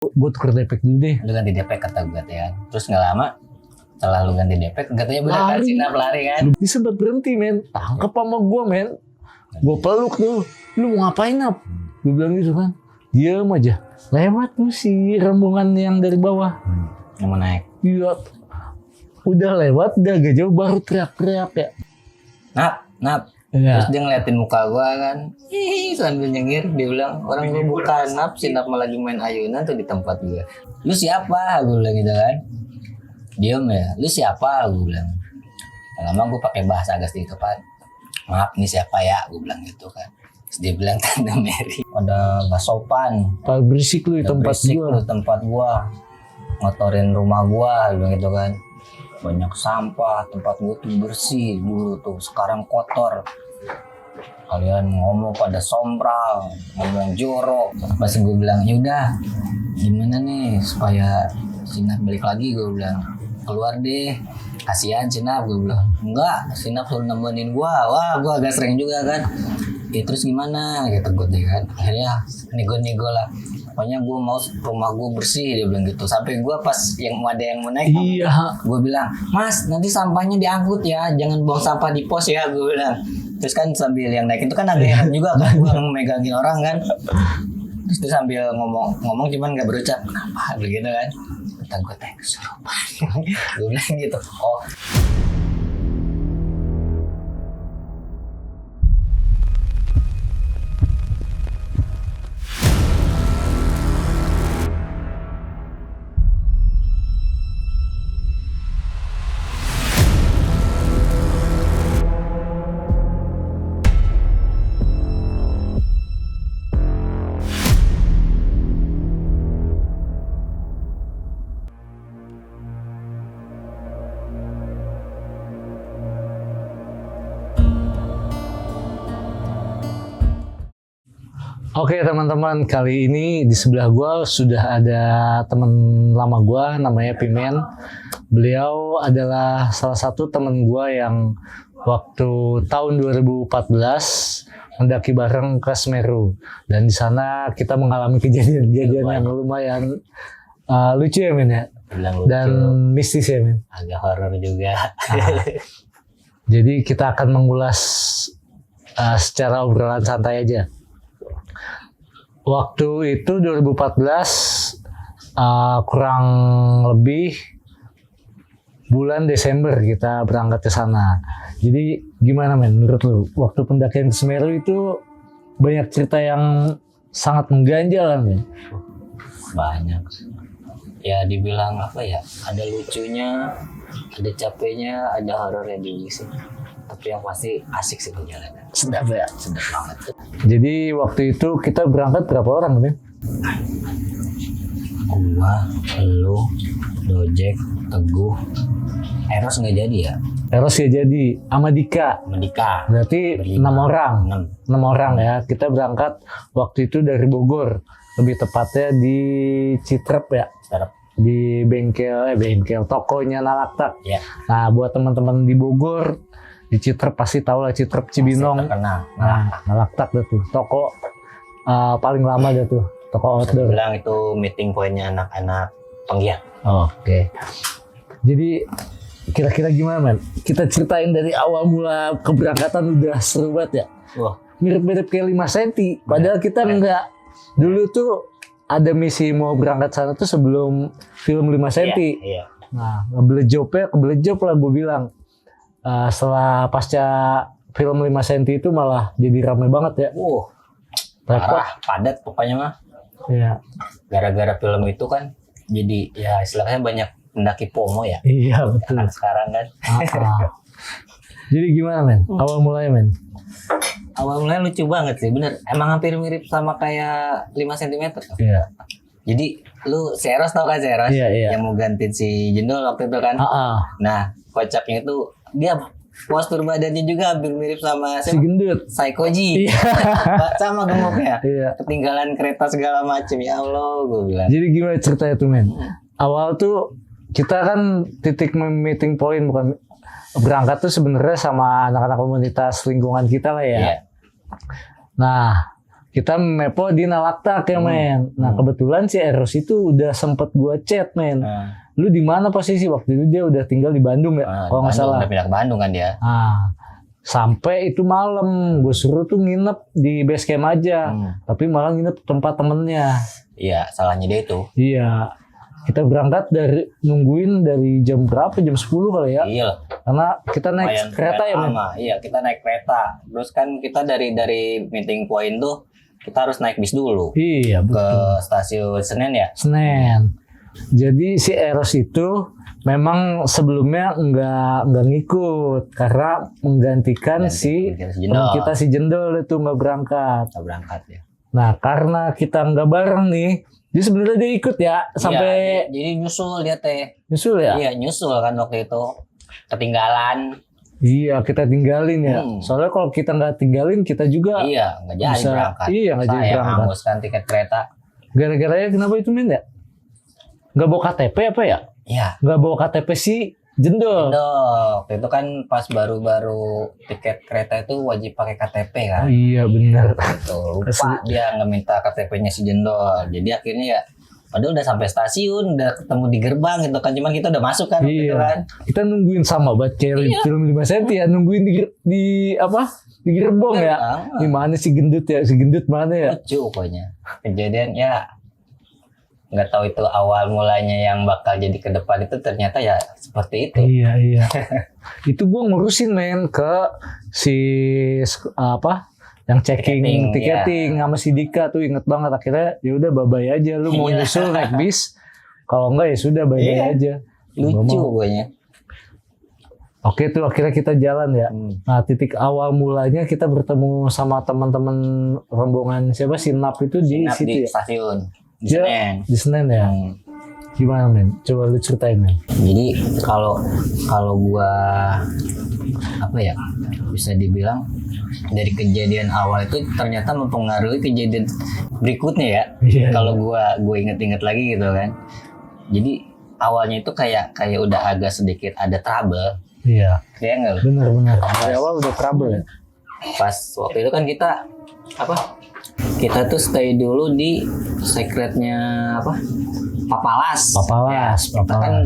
Gue tuker depek dulu deh. Lu ganti depek kata gue ya. Terus nggak lama setelah lu ganti depek katanya bener kan Sinap lari kan. Dia sempat berhenti men. Tangkap sama gue men. Gue peluk tuh. Lu mau ngapain Nap? Gue bilang gitu kan. Diam aja. Lewat tuh si rombongan yang dari bawah. Yang mau naik. Iya. Udah lewat, udah agak jauh baru teriak-teriak ya. Nap. Ya. Terus dia ngeliatin muka gua kan. Hihi, sambil nyengir dia bilang, orang gua bukan Nap, si Nap malah lagi main ayunan tuh di tempat gua. Lu siapa? Gua bilang gitu kan. Diam ya. Lu siapa? Gua bilang. Lama gua pakai bahasa agak sedikit tepat. Maaf, ini siapa ya? Gua bilang gitu kan. Terus dia bilang Tante Mary. Ada gak sopan. Paling berisik lu di tempat gua. Lu tempat gua. Ngotorin rumah gua, bilang gitu kan. Banyak sampah, tempat gue tuh bersih dulu tuh, sekarang kotor. Kalian ngomong pada sompral, ngomong jorok. Pas gue bilang, yaudah gimana nih supaya Sinap balik lagi, gue bilang keluar deh, kasihan Sinap, gue bilang. Enggak, Sinap selalu nemenin gue. Wah, gue agak sering juga kan. Ya terus gimana gitu gue deh kan. Akhirnya nego lah. Pokoknya gue mau rumah gue bersih, dia bilang gitu. Sampai gue pas yang ada yang mau naik, gue bilang, Mas nanti sampahnya diangkut ya, jangan buang sampah di pos ya, gue bilang. Terus kan sambil yang naik itu kan ada yang juga kan, gue megangin orang kan. Terus dia sambil ngomong cuman gak berucap, kenapa begitu kan. Kata gue teh kesurupan. Gue bilang gitu. Oh. Oke teman-teman, kali ini di sebelah gue sudah ada teman lama gue namanya Pimen. Beliau adalah salah satu teman gue yang waktu tahun 2014 mendaki bareng ke Semeru. Dan di sana kita mengalami kejadian-kejadian yang lumayan lucu ya Men ya? Dan mistis ya Men? Agak horor juga. Jadi kita akan mengulas secara obrolan santai aja. Waktu itu 2014 kurang lebih bulan Desember kita berangkat ke sana. Jadi gimana Men menurut lu? Waktu pendakian ke Semeru itu banyak cerita yang sangat mengganjal kan Men? Banyak. Ya dibilang apa ya? Ada lucunya, ada capeknya, ada horornya juga sih. Tapi yang pasti asik sih perjalanan. Sedap ya? Sedap banget. Jadi waktu itu kita berangkat berapa orang Men? Gua, lu, Dojek, Teguh, Eros nggak jadi ya? Eros ya jadi, sama Dika. Mendika. Berarti 6 orang. 6 orang ya. Kita berangkat waktu itu dari Bogor. Lebih tepatnya di Citrep ya. Citrep. Di bengkel tokonya Nalaktak. Ya. Nah, buat teman-teman di Bogor, di Citrep pasti tahu lah Citrep Cibinong. Nah, Nalaktak dah tuh. Toko paling lama dah tuh. Toko outdoor. Saya bilang itu meeting pointnya anak-anak penggiat. Oke. Jadi kira-kira gimana Men? Kita ceritain dari awal mula keberangkatan udah seru banget ya. Wah. Mirip-mirip kayak 5 cm. Padahal kita enggak. Dulu tuh ada misi mau berangkat sana tuh sebelum film 5 cm. Iya. Nah, kebelet job lah gue bilang. Setelah pasca film 5 cm itu malah jadi ramai banget ya. Parah, padat pokoknya mah. Iya. Gara-gara film itu kan jadi ya istilahnya banyak pendaki FOMO ya. Iya betul. Kan sekarang kan. Jadi gimana Men? Awal mulanya Men? Awal mulanya lucu banget sih, bener. Emang hampir mirip sama kayak 5 cm. Iya. Jadi lu Seros tau kan Seros? Iya. Yang mau gantiin si Jendol waktu itu kan. Nah kocaknya itu dia postur badannya juga hampir mirip sama si gendut Saikoji. Iya. Sama gemuknya. Iya. Ketinggalan kereta segala macem, ya Allah gue bilang. Jadi gimana ceritanya tuh Men? Awal tuh kita kan titik meeting point, bukan berangkat tuh sebenarnya sama anak-anak komunitas lingkungan kita lah ya. Iya. Nah kita mepo di Nalaktak ya men. Nah kebetulan si Eros itu udah sempet gua chat men. Lu di mana posisi waktu itu? Dia udah tinggal di Bandung ya, kalau nggak salah. Udah pindah ke Bandung kan dia. Sampai itu malam gue suruh tuh nginep di base camp aja, tapi malah nginep tempat temennya. Iya, salahnya dia itu. Iya, kita berangkat nungguin dari jam berapa? Jam 10 kali ya. Iya. Karena kita naik kereta ya men. Iya, kita naik kereta. Terus kan kita dari meeting point tuh kita harus naik bis dulu. Iya betul. Ke stasiun Senen ya. Senen. Jadi si Eros itu memang sebelumnya nggak ngikut karena menggantikan si teman kita si Jendol itu nggak berangkat. Nggak berangkat ya. Nah karena kita nggak bareng nih, dia sebenarnya dia ikut ya sampai. Iya, jadi nyusul dia teh. Nyusul ya? Iya nyusul kan waktu itu ketinggalan. Iya kita tinggalin ya. Soalnya kalau kita nggak tinggalin kita juga. Iya nggak jadi berangkat. Iya nggak jadi berangkat. Saya hanguskan tiket kereta. Gara-garanya kenapa itu men ya? Nggak bawa KTP apa ya? Iya. Nggak bawa KTP si Jendol. Waktu itu kan pas baru-baru tiket kereta itu wajib pakai KTP kan. Oh iya benar. Tuh, lupa dia nggak minta KTP-nya si Jendol. Jadi akhirnya ya, padahal udah sampai stasiun, udah ketemu di gerbang gitu kan. Cuman kita udah masuk kan. Iya. Gitu kan. Kita nungguin sama banget kayak film 5 cm ya, nungguin di apa? Di gerbong ya. Di mana si gendut ya? Si gendut mana ya? Lucu pokoknya. Kejadian ya nggak tahu itu awal mulanya yang bakal jadi ke depan itu ternyata ya seperti itu. Iya. Itu gue ngurusin men ke si apa yang checking tiketing sama si Dika tuh, inget banget. Akhirnya ya udah bye aja, lu mau nyusul naik bis, kalau enggak ya sudah bye aja. Lucu pokoknya. Oke tuh akhirnya kita jalan ya. Nah titik awal mulanya kita bertemu sama teman-teman rombongan siapa si Nap itu di situ di ya? stasiun. Di Senen ya. Gimana men? Coba lu ceritain men. Jadi kalau gua apa ya bisa dibilang dari kejadian awal itu ternyata mempengaruhi kejadian berikutnya ya. Kalau gua inget-inget lagi gitu kan. Jadi awalnya itu kayak udah agak sedikit ada trouble. Iya. Kayak enggak? Benar. Dari awal udah trouble ya. Pas waktu itu kan kita tuh stay dulu di secretnya Papalas. Kita kan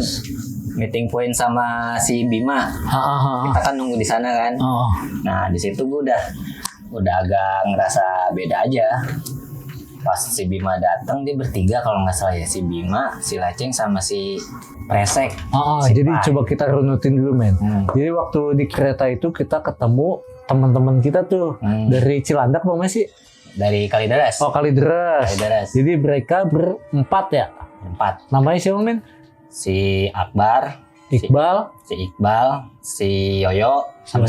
meeting point sama si Bima. Kita kan nunggu di sana kan. Nah di situ gue udah agak ngerasa beda aja. Pas si Bima datang dia bertiga kalau nggak salah ya, si Bima, si Laceng sama si Presek. Jadi coba kita runutin dulu men. Jadi waktu di kereta itu kita ketemu teman-teman kita tuh dari Cilandak apa sih? Dari Kalideres. Kalideres. Jadi mereka berempat ya? Empat. Namanya siapa men? Si Akbar, Iqbal, si Yoyo, sama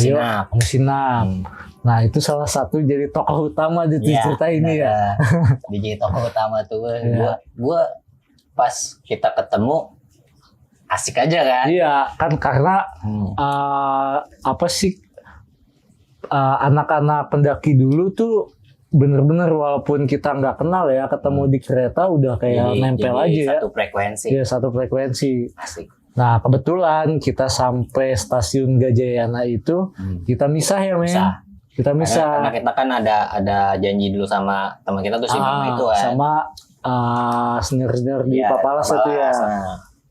Sinam. Nah itu salah satu jadi tokoh utama di cerita ini ya. Dia jadi tokoh utama tuh. Gue pas kita ketemu asik aja kan? Iya kan karena anak-anak pendaki dulu tuh bener-bener walaupun kita nggak kenal ya, ketemu di kereta udah kayak nempel aja satu frekuensi. Iya satu frekuensi. Asik. Nah kebetulan kita sampai stasiun Gajayana itu kita misah ya men. Kita misah. Karena kita kan ada janji dulu sama teman kita tuh si Bima itu kan. Sama senior-senior di Papalas itu ya.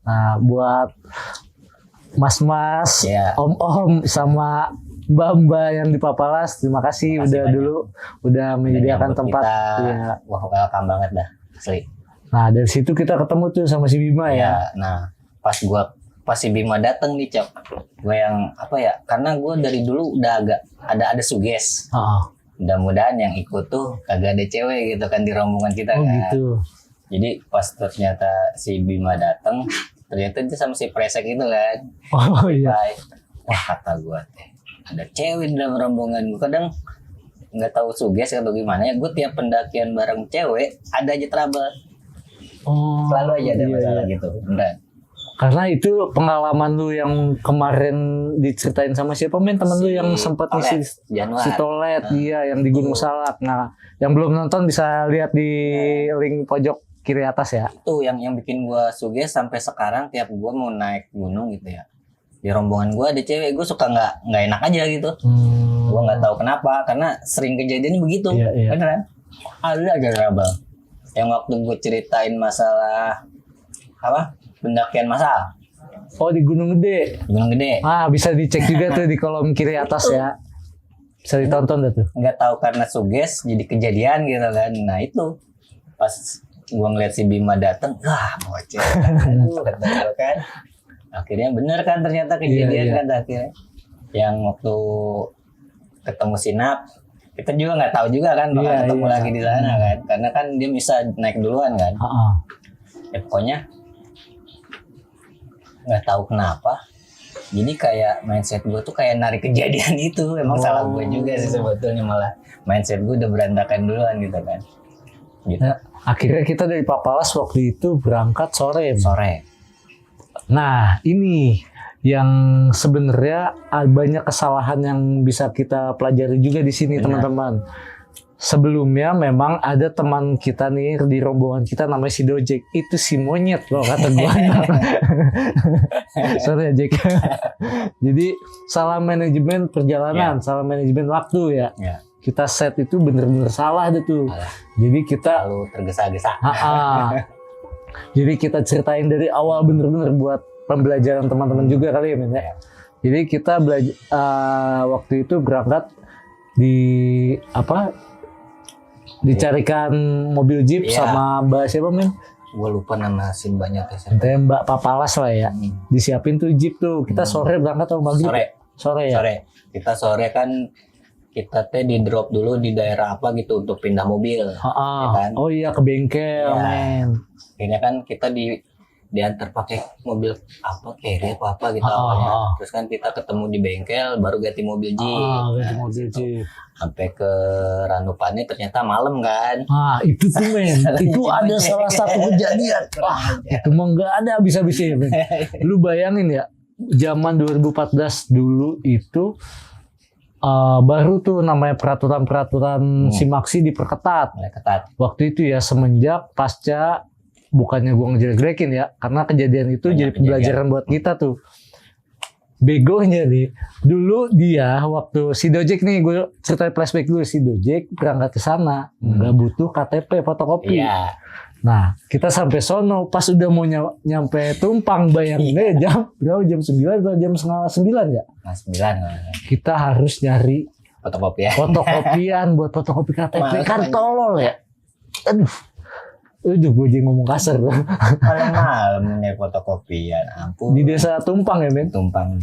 Nah buat mas-mas, om-om sama mbak-mbak yang di Papalas, terima kasih udah menyediakan tempat. Wah welcome banget dah asli. Nah dari situ kita ketemu tuh sama si Bima ya. Nah pas si Bima datang nih Cok, gue yang karena gue dari dulu udah agak ada suges. Mudah-mudahan yang ikut tuh kagak ada cewek gitu kan di rombongan kita kan. Gitu. Jadi pas ternyata si Bima datang, ternyata dia sama si Presek itu kan. Iya. Wah kata gue ada cewek di dalam rombongan gue. Kadang nggak tahu suges atau gimana ya, gue tiap pendakian bareng cewek ada aja trouble. Selalu aja ada masalah gitu. Beneran. Karena itu pengalaman lu yang kemarin diceritain sama siapa men, temen lu yang sempat ngisi si Tolet dia yang di Gunung Salak. Nah yang belum nonton bisa lihat di link pojok kiri atas ya. Itu yang bikin gue suges sampai sekarang tiap gue mau naik gunung gitu ya, di rombongan gue ada cewek, gue suka nggak enak aja gitu. Gue nggak tahu kenapa, karena sering kejadian begitu. Iya. Beneran. Ada aja Bang. Yang waktu gue ceritain masalah apa? Pendakian massal Oh di Gunung Gede. Gunung Gede. Ah bisa dicek juga tuh di kolom kiri atas ya. Bisa ditonton dah tuh. Nggak tahu karena suges jadi kejadian gitu kan. Nah itu pas gua ngeliat si Bima dateng, wah bocil. Aduh, kata gua kan. Akhirnya bener kan ternyata kejadian Iya. kan akhirnya. Yang waktu ketemu Sinap, kita juga nggak tahu juga kan bakal Iya, ketemu iya. lagi di sana kan. Karena kan dia bisa naik duluan kan. Ah. Ya pokoknya nggak tahu kenapa. Jadi kayak mindset gue tuh kayak narik kejadian itu. Emang salah gue juga sih sebetulnya, malah mindset gue udah berantakan duluan gitu kan. Gitu. Nah, akhirnya kita dari Papalas waktu itu berangkat sore. Sore. Nah ini yang sebenarnya banyak kesalahan yang bisa kita pelajari juga di sini Benar. teman-teman. Sebelumnya memang ada teman kita nih di rombongan kita namanya si Dojek. Itu si monyet loh kata gua. Sorry ya Jack. Jadi salah manajemen perjalanan, salah manajemen waktu ya. Ya. Kita set itu bener-bener salah deh tuh. Salah. Jadi kita Lalu tergesa-gesa. Jadi kita ceritain dari awal bener-bener buat pembelajaran teman-teman juga kali ya Men ya. Jadi kita belajar waktu itu berangkat di apa? Dicarikan mobil jeep Iya. sama Mbak siapa Men? Gue lupa nama si mbaknya teh. Katanya Mbak Papalas lah ya. Disiapin tuh jeep tuh. Kita sore berangkat atau maghrib? Sore. Sore ya. Sore. Kita sore kan kita teh di drop dulu di daerah apa gitu untuk pindah mobil. Ya kan? Oh iya ke bengkel Iya. Men. Akhirnya kan kita diantar pakai mobil apa carry apa gitu awalnya. Terus kan kita ketemu di bengkel baru ganti mobil jeep. Ganti Nah, mobil gitu. jeep. Sampai ke Ranupane ternyata malam kan. Itu tuh Men. Itu ada salah satu kejadian. Wah, itu mah nggak ada habis-habisnya Men. Lu bayangin ya, zaman 2014 dulu itu baru tuh namanya peraturan-peraturan Simaksi diperketat. Mulai ketat. Waktu itu ya semenjak pasca, bukannya gua ngejelek-jelekin ya, karena kejadian itu Banyak jadi pembelajaran buat kita tuh. Begonya nih, dulu dia waktu si Dojek nih, gue ceritain flashback dulu, si Dojek berangkat ke sana nggak butuh KTP fotokopi. Iya. Nah kita sampai sono pas udah mau nyampe Tumpang, bayangin aja jam berapa, jam 9 atau jam setengah 9 ya, Nah, 9 kita harus nyari fotokopi ya. fotokopian buat fotokopi KTP. Malah Kan kan. tolol ya. Aduh gue jadi ngomong kasar Malam-malam nih fotokopian. Ampun. di desa Tumpang ya Men. Tumpang.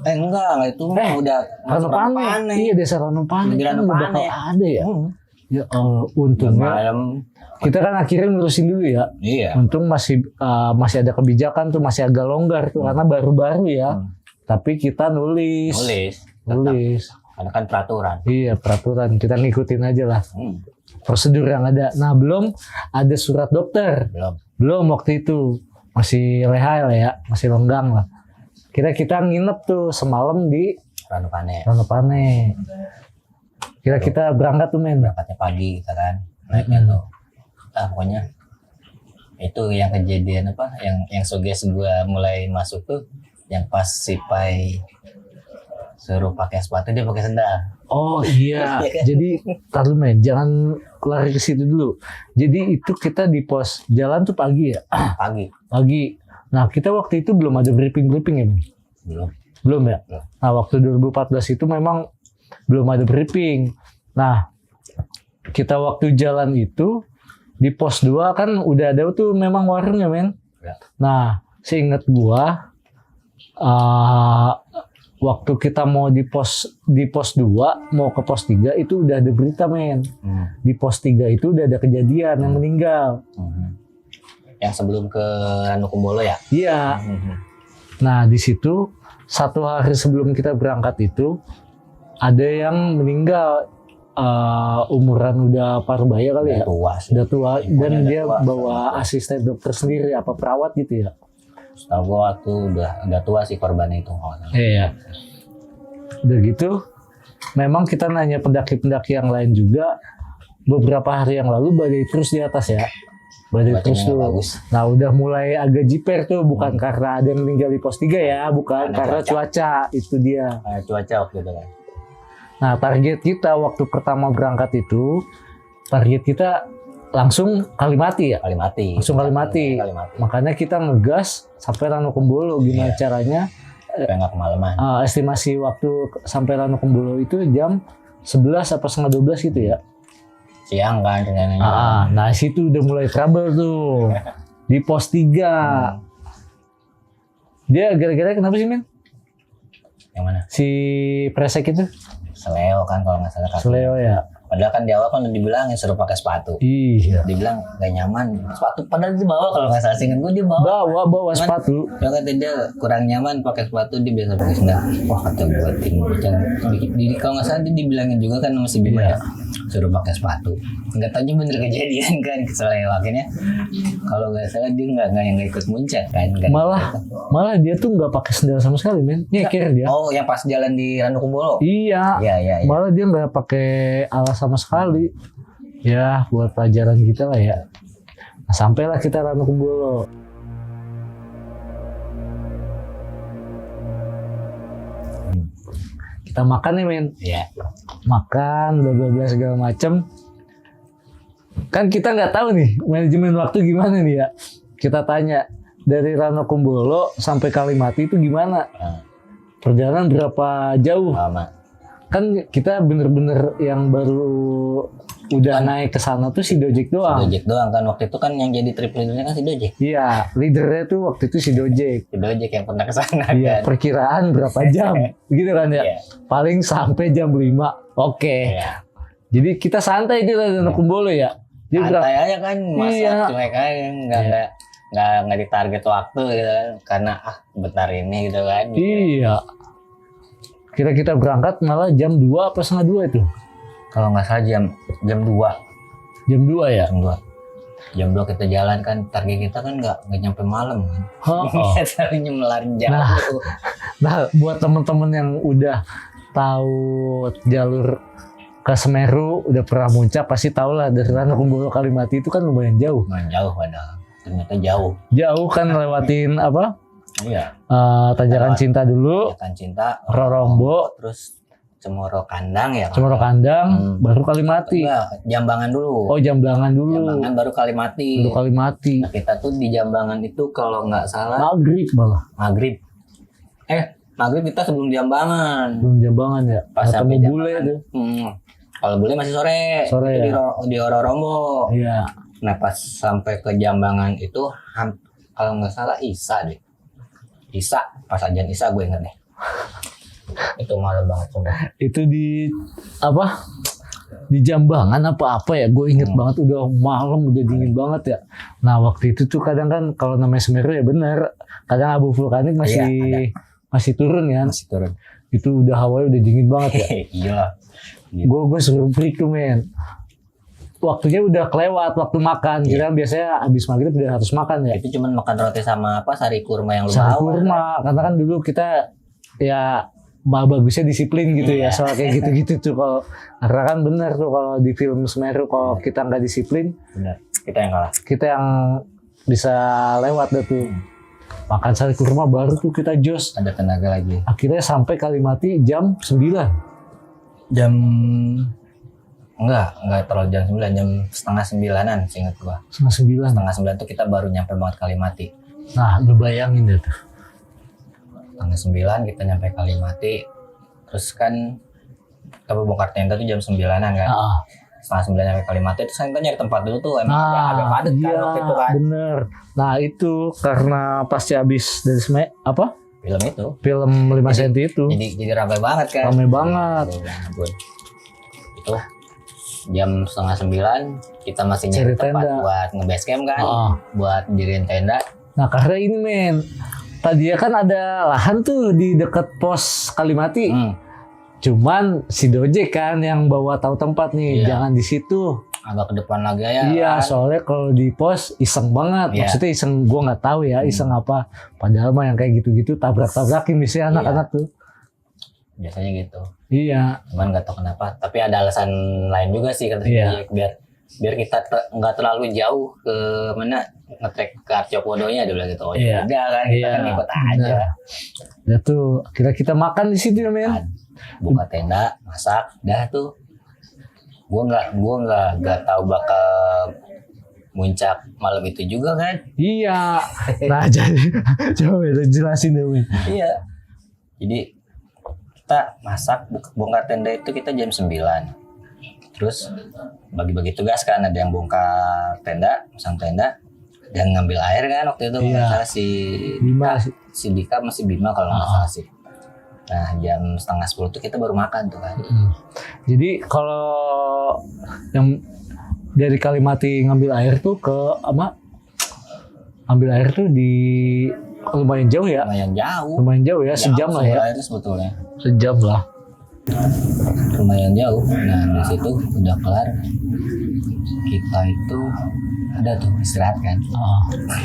Enggak itu mah udah masuk Ranupane. Iya desa Ranupane. Di Kan Ranupane. udah bakal ada ya. Hmm. Ya untungnya Malam. kita kan akhirnya ngurusin dulu ya. Iya. Untung masih ada kebijakan tuh, masih agak longgar tuh karena baru-baru ya. Tapi kita nulis. Nulis. Karena kan peraturan. Iya peraturan, kita ngikutin aja lah Hmm. prosedur yang ada. Nah belum ada surat dokter, Belum. waktu itu masih lehai lah ya, masih lenggang lah. Kita nginep tuh semalam di Ranupane. Ranupane. Kita berangkat tuh Men. Berangkatnya pagi kita kan. Naiknya tuh. Pokoknya itu yang kejadian apa? Yang suges gua mulai masuk tuh yang pas si Pai suruh pakai sepatu dia pakai sendal. Oh iya, Iya kan? jadi taruh Men, jangan lari ke situ dulu. Jadi itu kita di pos jalan tuh pagi ya, Pagi. pagi. Nah kita waktu itu belum ada briefing ya Men? Belum ya? Belum. Nah waktu 2014 itu memang belum ada briefing. Nah kita waktu jalan itu di pos 2 kan udah ada tuh memang warungnya Men. Ya. Nah seingat gua waktu kita mau di pos 2 mau ke pos 3 itu udah ada berita Men. Di pos 3 itu udah ada kejadian yang meninggal. Yang sebelum ke Ranukumbolo ya? Iya. Nah di situ 1 hari sebelum kita berangkat itu ada yang meninggal, umuran udah parbaya kali ya. Tua sih. Udah tua dan Ibunya udah dia tua. bawa asisten dokter sendiri apa perawat gitu ya. Setahu gua waktu udah tua sih korban itu. Iya. Udah gitu, memang kita nanya pendaki-pendaki yang lain juga. Beberapa hari yang lalu badai terus di atas ya. Badai terus Cuacanya tuh. bagus. Nah udah mulai agak jiper tuh, bukan karena ada yang meninggal di pos 3 ya, bukan karena cuaca. Itu dia. Cuaca waktu itu kan. Nah target kita waktu pertama berangkat itu target kita langsung Kalimati ya. Kalimati. Langsung Kalimati. Kalimati. Makanya kita ngegas sampai Ranukumbolo. Gimana caranya? Supaya nggak kemalaman. Estimasi waktu sampai Ranukumbolo itu jam 11 apa setengah 12 gitu ya. Siang kan rencananya. Nah situ udah mulai trouble tuh. Di pos 3. Dia gara-gara kenapa sih, men? Yang mana? Si Presek itu? Seleo kan kalau nggak salah. Seleo ya. Padahal kan di awal kan udah dibilangin suruh pakai sepatu. Iya. Dibilang gak nyaman. Sepatu padahal dia bawa kalau nggak salah singkat gue dia bawa. Bawa sepatu. Ya kata dia kurang nyaman pakai sepatu, dia biasa pakai sendal. Wah kata gue kalau nggak salah dia dibilangin juga kan sama si Bima ya suruh pakai sepatu. Nggak tahu bener kejadian kan Seleo akhirnya. Kalau nggak salah dia nggak ikut muncak kan. Malah dia tuh nggak pakai sendal sama sekali, men. Nyeker dia. Oh yang pas jalan di Ranukumbolo. Iya. Iya. Malah dia nggak pakai alas sama sekali. Ya buat pelajaran kita lah ya. Nah, sampailah kita Ranukumbolo. Kita makan nih, men. Iya. Makan bla segala macem. Kan kita nggak tahu nih manajemen waktu gimana nih ya. Kita tanya dari Ranukumbolo sampai Kalimati itu gimana? Perjalanan berapa jauh? Lama. Kan kita bener-bener yang baru udah naik ke sana tuh si Dojek doang. Si Dojek doang kan waktu itu kan yang jadi trip leadernya kan si Dojek. Iya, leadernya tuh waktu itu si Dojek. Si Dojek yang pernah ke sana Iya, kan. perkiraan berapa jam gitu kan ya. Iya. Paling sampai jam 5. Oke. Iya. Jadi kita santai di Ranukumbolo ya. Jadi Santai aja kan masa Iya. cuek aja nggak ditarget waktu gitu kan karena bentar ini gitu kan. Iya. Kita berangkat malah jam 2 apa setengah 2 itu? Kalau nggak salah jam 2. Jam 2 ya? Jam 2 kita jalan kan, target kita kan nggak nyampe malam kan. Tadinya melarin jauh. Nah, buat teman-teman yang udah tahu jalur ke Semeru, udah pernah muncak, pasti tahu lah dari Ranukumbolo Kalimati itu kan lumayan jauh. Lumayan jauh padahal. Ternyata jauh. Jauh kan lewatin apa? Iya. Tanjakan Cinta dulu, Tanjakan Cinta, Rorombo, terus Cemoro Kandang ya. Cemoro Kandang, baru Kalimati. Enggak, Jambangan dulu. Oh, Jambangan dulu. Jambangan baru Kalimati. Baru Kalimati. Nah, kita tuh di Jambangan itu kalau nggak salah Maghrib malah. Maghrib kita sebelum Jambangan. Belum Jambangan ya. Pas Ketemu sampai bule Jambangan. tuh. Kalau bule masih sore. Sore Itu ya. di Rorombo. Iya. Nah pas sampai ke Jambangan itu kalau nggak salah Isa deh. Isa pas ajan Isa gue inget deh. Itu malam banget sumpah. Itu di apa? Di Jambangan apa ya? Gue inget banget udah malam, udah dingin banget ya. Nah waktu itu tuh kadang kan kalau namanya Semeru ya bener. Kadang abu vulkanik masih turun kan. Masih turun. Itu udah hawanya udah dingin banget ya. Iya. Gue suruh break tuh, men. Waktunya udah kelewat waktu makan. Kira biasanya abis maghrib udah harus makan ya. Itu cuman makan roti sama apa sari kurma yang lu Sari bawa. kurma. Karena kan dulu kita ya bagusnya disiplin gitu ya. Soal kayak gitu-gitu tuh kalau karena kan bener tuh kalau di film Semeru kalau kita nggak disiplin, Bener. Kita yang kalah. kita yang bisa lewat deh tuh. Makan sari kurma baru tuh kita jos. Ada tenaga lagi. Akhirnya sampai Kalimati jam 9. Jam Enggak terlalu jam 9, jam setengah 9-an seingat gua. Setengah 9. Setengah 9 tuh kita baru nyampe banget Kalimati. Nah, lu bayangin deh tuh. Setengah 9 kita nyampe Kalimati. Terus kan kita bongkar tenda tuh jam 9-an kan. Setengah 9 nyampe Kalimati terus kita nyari tempat dulu tuh emang agak padat kan waktu itu kan. Bener. Nah itu karena pasti habis dari Film itu. film 5 cm itu. Jadi ramai banget kan. Ramai banget. Itu jam setengah 9 kita masih nyari tempat buat nge-base camp kan. Buat diriin tenda. Nah karena ini men. Tadi kan ada lahan tuh di dekat pos Kalimati. Cuman si Dojek kan yang bawa tahu tempat nih. Jangan di situ. Agak ke depan lagi ya. Iya kan? Soalnya kalau di pos iseng banget. Maksudnya iseng gue nggak tahu ya iseng apa. Padahal mah yang kayak gitu-gitu tabrak-tabrakin biasanya anak-anak tuh. Biasanya gitu. Iya. Cuman nggak tahu kenapa. Tapi ada alasan lain juga sih kata Dojek biar kita nggak terlalu jauh ke mana nge-track ke Arcopodonya dulu gitu. Udah kan kita kan ikut aja. Ya tuh kira kita makan di situ ya men. Buka tenda, masak, dah tuh. Gua nggak tahu bakal muncak malam itu juga kan. Iya. Nah jadi coba lu jelasin deh Men. Iya. Jadi kita masak bongkar tenda itu kita jam 9. Terus bagi-bagi tugas kan, ada yang bongkar tenda, pasang tenda, dan ngambil air kan waktu itu. Iya. Salah si Dika masih Bima kalau nggak salah sih. Nah jam setengah 10 tuh kita baru makan tuh kan. Jadi kalau yang dari Kalimati ngambil air tuh ke ambil air tuh di lumayan jauh ya. Lumayan jauh ya, sejam lah ya. Air sebetulnya. Sejam lah. Lumayan jauh. Nah di situ udah kelar. Kita itu ada tuh istirahat kan.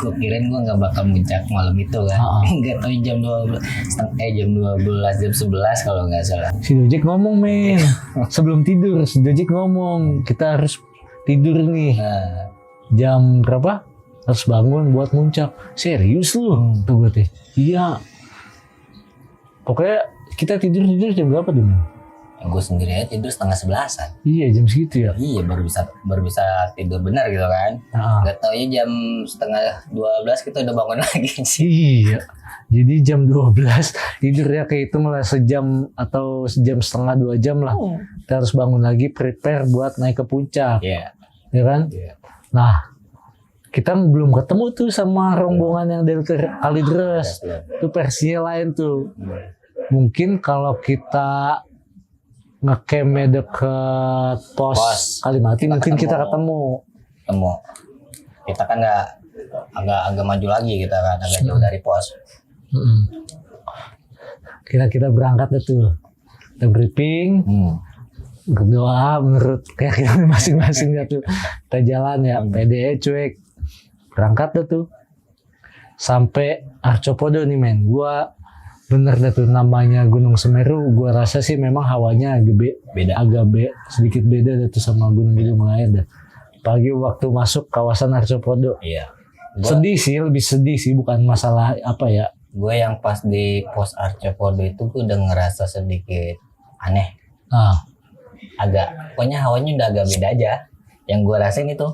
Gue kirain gue nggak bakal muncak malam itu kan. Nggak tahu jam 12, jam 11 kalau nggak salah. Si Dojek ngomong Men, sebelum tidur si Dojek ngomong kita harus tidur nih. Nah, Jam berapa? Harus bangun buat muncak. Serius lu? Tuh berarti. Iya. Pokoknya kita tidur jam berapa tuh? gue sendiri aja tidur setengah 11-an. Iya jam segitu ya. Iya baru bisa tidur benar gitu kan. Gak tau ya jam setengah 12 kita udah bangun lagi sih. Iya. Jadi jam 12 tidurnya kayak itu malah sejam atau sejam setengah 2 jam lah. Kita harus bangun lagi prepare buat naik ke puncak. Iya. Ya kan? Iya. Nah kita belum ketemu tuh sama rombongan yang dari Kalideres. Itu versinya lain tuh. Mungkin kalau kita nge-campnya deket pos Kalimati mungkin kita ketemu. Kita kan agak maju lagi, kita kan agak jauh dari pos. Kita berangkat tuh. Kita briefing. Berdoa menurut keyakinan masing-masing ya tuh. Kita jalan ya, PDE cuek. Berangkat tuh. Sampai Arcopodo nih Men. Gua bener dah tuh namanya Gunung Semeru. Gua rasa sih memang hawanya sedikit beda dah tuh sama gunung-gunung lain dah. Pagi waktu masuk kawasan Arcopodo. Iya. Lebih sedih sih, bukan masalah apa ya. Gue yang pas di pos Arcopodo itu gue udah ngerasa sedikit aneh. Pokoknya hawanya udah agak beda aja. Yang gue rasain itu.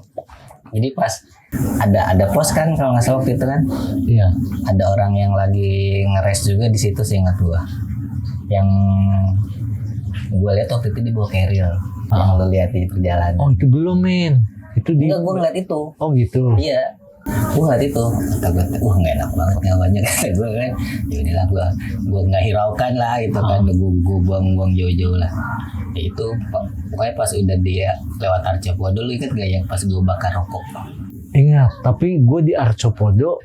Jadi pas ada pos kan kalau nggak salah waktu itu kan. Iya. Ada orang yang lagi ngeres juga di situ seingat gue. Yang gue lihat waktu itu di bawah carrier. Yang lo lihat di perjalanan. Oh itu belum Men. Itu Enggak, gue ngeliat itu. Oh gitu. Iya. Gue ngeliat itu. Kata gue, nggak enak banget hawanya kata gue kan. Yaudahlah gue nggak hiraukan lah gitu kan. Gue buang-buang jauh-jauh lah. Ya itu pokoknya pas udah dia lewat Arcopodo, lu inget gak yang pas gue bakar rokok? Ingat, tapi gue di Arcopodo.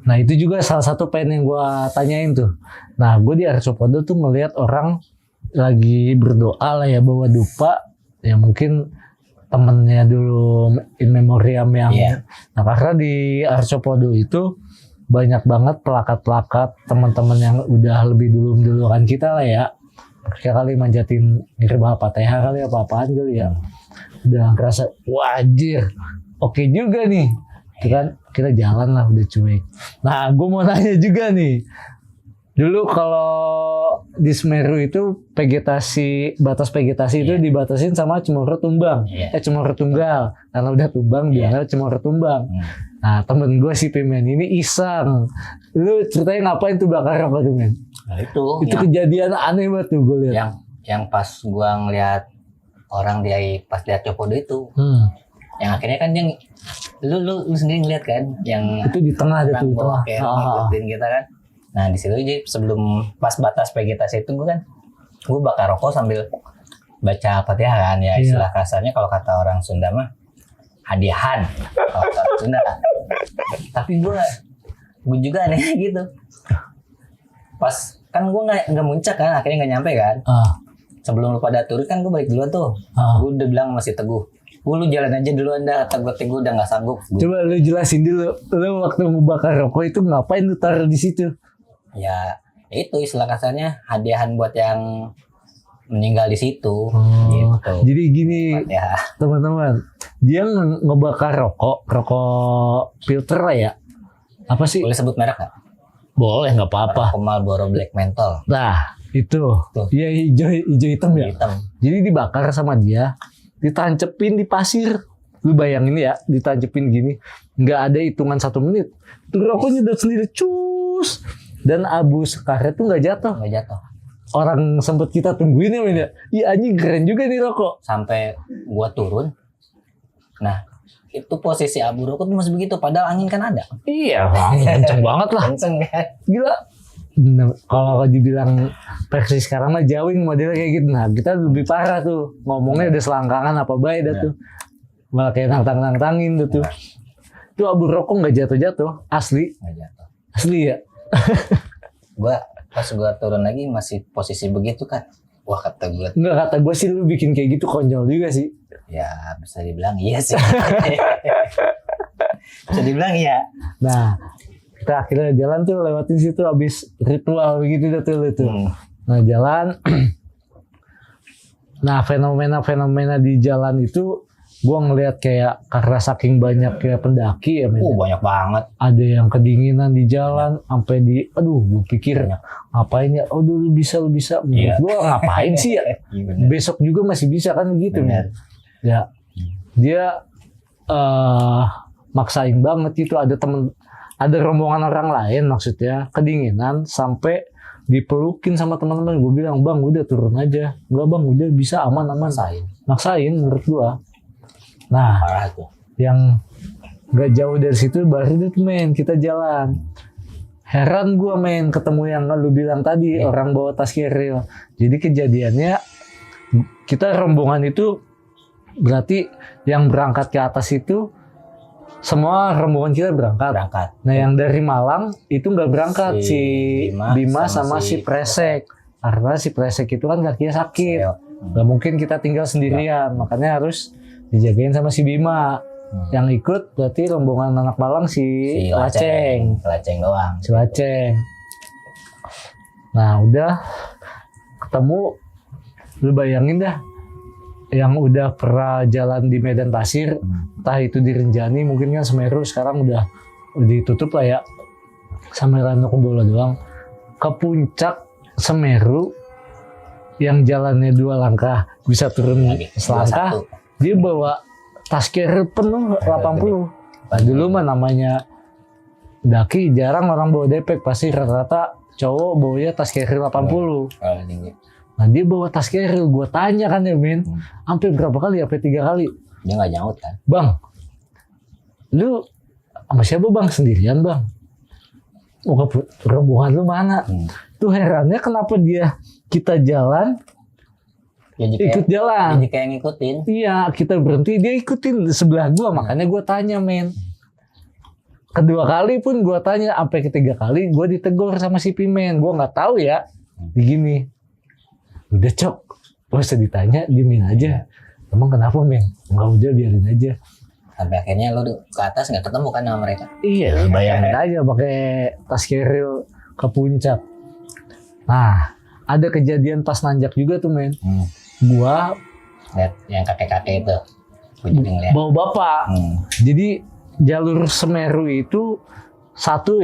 Nah itu juga salah satu poin yang gue tanyain tuh. Nah gue di Arcopodo tuh melihat orang lagi berdoa lah ya, bawa dupa. Ya mungkin temennya dulu in memoriam yang. Nah karena di Arcopodo itu banyak banget plakat-plakat teman-teman yang udah lebih duluan kita lah ya. Kayak kali manjatin ngirim Al-Fatihah kali apa-apaan kali ya. Udah ngerasa wajir. Oke juga nih. Itu kan kita jalan lah udah cuek. Nah gue mau nanya juga nih. Dulu kalau di Semeru itu batas vegetasi itu dibatasin sama Cemoro Tumbang. Cemoro Tunggal. Karena udah tumbang biar Cemoro Tumbang. Nah temen gue si Pimen ini iseng. Lu ceritain ngapain tuh bakar apa tuh Men? Nah itu kejadian aneh banget tuh gue lihat. Yang pas gue ngeliat orang pas lihat Copodo itu. Yang akhirnya kan yang lu sendiri ngeliat kan yang itu di tengah ada tuh ngikutin kita kan. Nah di situ jadi sebelum pas batas vegetasi itu gue bakar rokok sambil baca Al-Fatihah kan ya. Istilah kasarnya kalau kata orang Sunda mah hadiahan kalau kata Sunda. Tapi gue juga aneh gitu. Pas kan gue nggak muncak kan, akhirnya nggak nyampe kan. Sebelum lu pada turun kan gue balik duluan tuh. Gue udah bilang masih Teguh, lu jalan aja duluan dah, kata gue udah nggak sanggup. Coba lu jelasin dulu, lu waktu ngebakar rokok itu ngapain lu taruh di situ? Ya itu istilah kasarnya hadiahan buat yang meninggal di situ. Gitu. Jadi gini teman-teman, dia ngebakar rokok filter lah ya. Apa sih? Boleh sebut merek nggak? Boleh, nggak apa-apa. Rokok Marlboro Black Menthol. Nah itu, iya hijau hitam ya. Hitam. Jadi dibakar sama dia. ditancepin di pasir. Lu bayangin ya, ditancepin gini, nggak ada hitungan 1 menit. Tuh rokoknya udah sendiri cus, dan abu sekaret tuh nggak jatuh. Nggak jatuh. Orang sempet kita tungguin ya, men ya. Iya anjing keren juga nih rokok. Sampai gua turun. Nah, itu posisi abu rokok tuh masih begitu, padahal angin kan ada. Iya, kenceng banget lah. Kenceng kan? Gila. Nah, kalau dibilang versi sekarang mah jawing modelnya kayak gitu. Nah, kita lebih parah tuh. Ngomongnya udah selangkangan apa baik dah tuh. Malah kayak nantang-nantangin tuh. Itu abu rokok nggak jatuh-jatuh, asli. Nggak jatuh. Asli ya. Pas gua turun lagi masih posisi begitu kan. Wah, kata gua. Nggak, kata gue sih lu bikin kayak gitu konyol juga sih. Ya, bisa dibilang iya sih. Bisa dibilang iya. Nah, kita akhirnya jalan tuh lewatin situ habis ritual begitu tuh. Nah, jalan. Nah, fenomena di jalan itu gua ngelihat kayak karena saking banyak kayak pendaki ya, Banyak banget. ada yang kedinginan di jalan sampai gue pikir ngapain ya, lu bisa menurut gua ngapain sih ya, besok juga masih bisa kan gitu men. Ya dia maksain banget itu, ada rombongan orang lain maksudnya kedinginan sampai dipelukin sama teman-teman. Gue bilang, bang udah turun aja. Enggak bang, udah bisa aman maksain menurut gua. Nah, parah tuh. yang gak jauh dari situ baru itu men kita jalan. Heran gua men ketemu yang lu bilang tadi, orang bawa tas keril. Jadi kejadiannya kita rombongan itu berarti yang berangkat ke atas itu semua rombongan kita berangkat. Nah yang dari Malang itu nggak berangkat si Bima sama si Presek, karena si Presek itu kan kakinya sakit, nggak mungkin kita tinggal sendirian, makanya harus dijagain sama si Bima. Yang ikut berarti rombongan anak Malang si Laceng doang. Si Laceng. Nah udah ketemu, lu bayangin dah, yang udah pernah jalan di medan pasir, entah itu di Rinjani, mungkin kan Semeru sekarang udah ditutup lah ya, sama Ranu Kumbolo doang. Ke puncak Semeru yang jalannya 2 langkah bisa turun selangkah, dia bawa tas carrier penuh 80. Nah, dulu mah namanya daki jarang orang bawa depek, pasti rata-rata cowok bawanya tas carrier 80. Nah dia bawa tas carrier, gue tanya kan ya men, sampai berapa kali? Sampai 3 kali. Dia nggak nyaut kan? Bang, lu sama siapa bang? Sendirian bang? Oh, rombongan lu mana? Tuh herannya kenapa kita jalan, ikut jalan. Jadi kayak ngikutin. Iya, kita berhenti, dia ikutin di sebelah gua. Makanya gua tanya men. Kedua kali pun gua tanya, sampai ketiga kali gua ditegur sama si Pimen. Gua nggak tahu ya. Begini. Udah cok, gak usah ditanya, diemin aja. Emang kenapa men? Enggak, udah biarin aja. Sampai akhirnya lu ke atas nggak ketemu kan sama mereka? Iya, bayangin aja pakai tas keril ke puncak. Nah, ada kejadian pas nanjak juga tuh men. Gua lihat yang kakek-kakek itu, gua jadi ngeliat. bawa bapak. Jadi jalur Semeru itu satu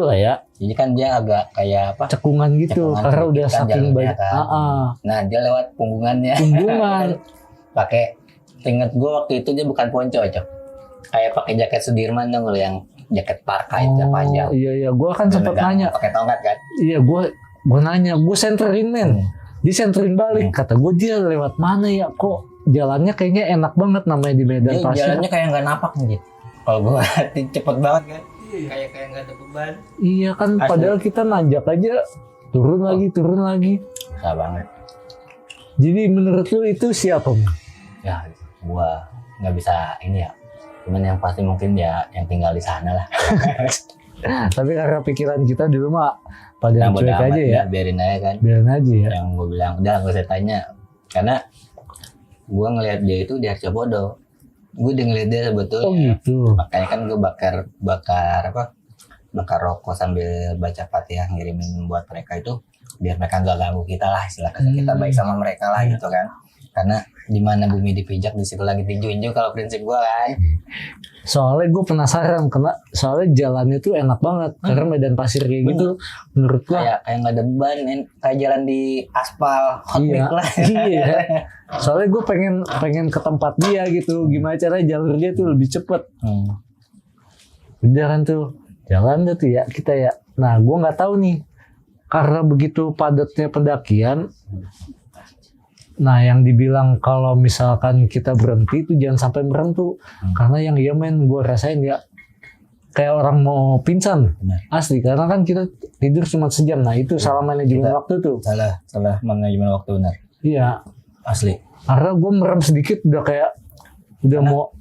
lah ya. Jadi kan dia agak kayak apa? Cekungan gitu, karena udah kan saking banyak. kan. Nah dia lewat punggungannya. Pakai, inget gue waktu itu dia bukan ponco cok, kayak pakai jaket Sudirman dong lo, yang jaket parka itu panjang. Iya, gue kan sempat nanya. Pakai tongkat kan? Iya, gue nanya, gue senterin men. Dia senterin balik, kata gue dia lewat mana ya, kok jalannya kayaknya enak banget namanya di medan pasir. Jalannya kayak nggak napak gitu. Kalau gue cepet banget kan, kayak nggak ada beban. Iya kan, padahal kita nanjak aja turun lagi. Susah banget. Jadi menurut lu itu siapa? Ya, gue nggak bisa ini ya. Cuman yang pasti mungkin ya yang tinggal di sana lah. Tapi karena pikiran kita di rumah pada cuek aja ya. Biarin aja kan. Biarin aja ya. Yang gue bilang, udah gak usah tanya. Karena gue ngelihat dia itu di Arcabodo. Gue udah ngeliat dia sebetulnya. Oh gitu. Makanya kan gue bakar rokok sambil baca Fatihah ngirimin buat mereka itu. Biar mereka gak ganggu kita lah. Istilah kata kita baik sama mereka lah gitu kan. Karena di mana bumi dipijak di situ langit tinju-inju kalau prinsip gua kan. Soalnya gue penasaran karena soalnya jalannya tuh enak banget karena medan pasir kayak gitu menurut gue. Kayak nggak ada beban, kayak jalan di aspal hot Iya. mix lah. Iya. Soalnya gue pengen ke tempat dia gitu. Gimana caranya jalurnya tuh lebih cepet. Udah kan tuh jalan tuh ya kita ya. Nah gue nggak tahu nih karena begitu padatnya pendakian. Nah yang dibilang kalau misalkan kita berhenti itu jangan sampai merem tuh. Karena yang iya men gue rasain ya kayak orang mau pingsan. Benar. Asli karena kan kita tidur cuma sejam. Nah itu salah manajemen waktu tuh. Salah manajemen waktu benar. Iya. Asli. Karena gue merem sedikit udah kayak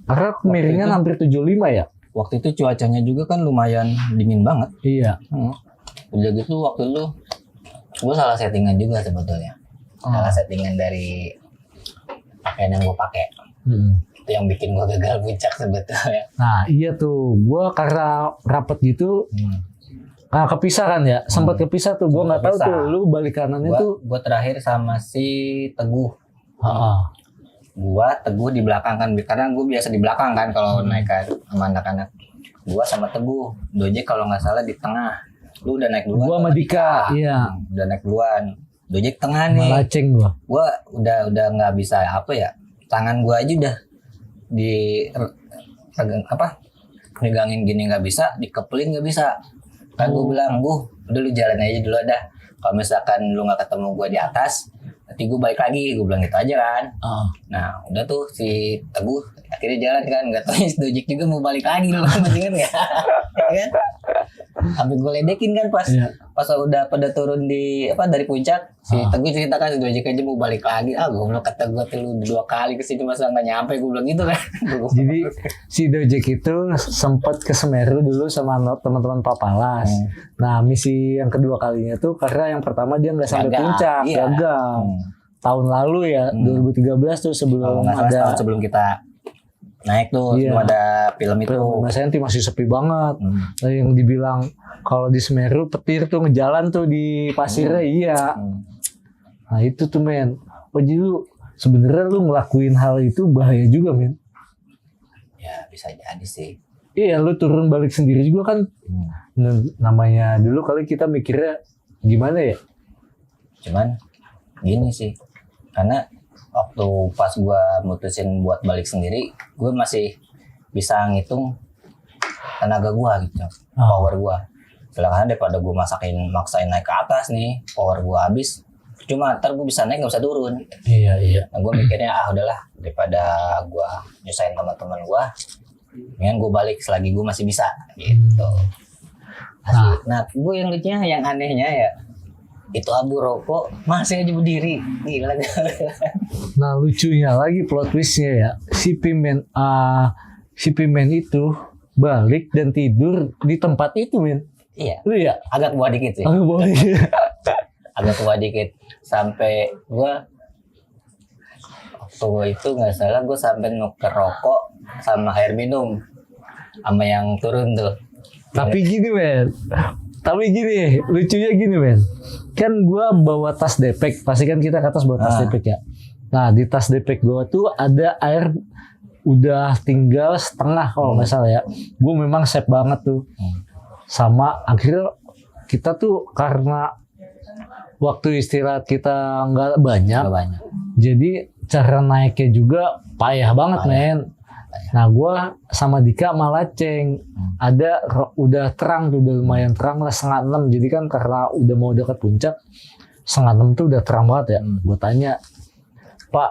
karena miringnya hampir 75 ya. Waktu itu cuacanya juga kan lumayan dingin banget. Iya. Udah gitu waktu itu gue salah settingan juga sebetulnya. Salah settingan dari pakaian yang gue pakai. Itu yang bikin gue gagal puncak sebetulnya. Nah iya tuh gue karena rapet gitu. Nah kepisah kan ya. Sempat kepisah tuh. Gue nggak tahu tuh lu balik kanannya tuh. Gue terakhir sama si Teguh. Gua Teguh di belakang kan karena gue biasa di belakang kan kalau naik kan sama anak-anak. Gua sama Teguh Dojek kalau nggak salah di tengah. Lu udah naik duluan. Gua sama Dika. Iya. Udah naik duluan. Dojek tengah nih. Malaceng gua. Gua udah nggak bisa apa ya. Tangan gua aja udah di megangin gini nggak bisa, dikepelin nggak bisa. Kan gua bilang, udah lu jalan aja dulu dah. Kalau misalkan lu nggak ketemu gua di atas, nanti gue balik lagi, gue bilang gitu aja kan. Nah udah tuh si Teguh akhirnya jalan kan, nggak tahu si Dojek juga mau balik lagi, lu masih inget nggak? Ya kan? Hampir gue ledekin kan pas udah pada turun dari puncak, si Teguh cerita kan si Dojek aja mau balik lagi. Gue bilang kata gue tuh lu 2 kali kesini masa nggak nyampe, gue bilang gitu kan. Jadi si Dojek itu sempat ke Semeru dulu sama teman-teman Papalas. Nah misi yang kedua kalinya tuh karena yang pertama dia nggak sampai puncak, gagal. Tahun lalu ya 2013 tuh sebelum ada sebelum kita naik tuh sebelum ada film itu. Mas Senti masih sepi banget. Nah, yang dibilang kalau di Semeru petir tuh ngejalan tuh di pasirnya iya. Nah itu tuh men. Jadi lu sebenarnya lu ngelakuin hal itu bahaya juga men. Ya bisa jadi sih. Iya lu turun balik sendiri juga kan. Namanya dulu kali kita mikirnya gimana ya. Cuman gini sih. Karena waktu pas gue mutusin buat balik sendiri, gue masih bisa ngitung tenaga gue gitu, power gue. Sedangkan daripada gue maksain naik ke atas nih, power gue habis, cuma ntar gue bisa naik nggak bisa turun. Iya. Nah gue mikirnya udahlah daripada gue nyusahin teman-teman gue, mendingan gue balik selagi gue masih bisa gitu. Nah gue yang lucunya, yang anehnya ya, itu abu rokok masih aja berdiri, gila. Nah lucunya lagi plot twistnya ya, si Pimen itu balik dan tidur di tempat itu men. Iya. Lu ya? Agak tua dikit sih. Agak tua dikit. Sampai gua waktu itu nggak salah gue sampai nuker rokok sama air minum sama yang turun tuh. Tapi gini men. Lucunya gini men. Kan gue bawa tas depek, pasti kan kita ke atas bawa tas depek ya. Nah di tas depek gue tuh ada air udah tinggal setengah kalau nggak salah ya. Gue memang save banget tuh. Sama akhirnya kita tuh karena waktu istirahat kita nggak banyak. Jadi cara naiknya juga payah banget men. Nah gue sama Dika Malaceng ada udah terang tuh, udah lumayan terang lah 5:30. Jadi kan karena udah mau dekat puncak 5:30 tuh udah terang banget ya. Gue tanya, Pak,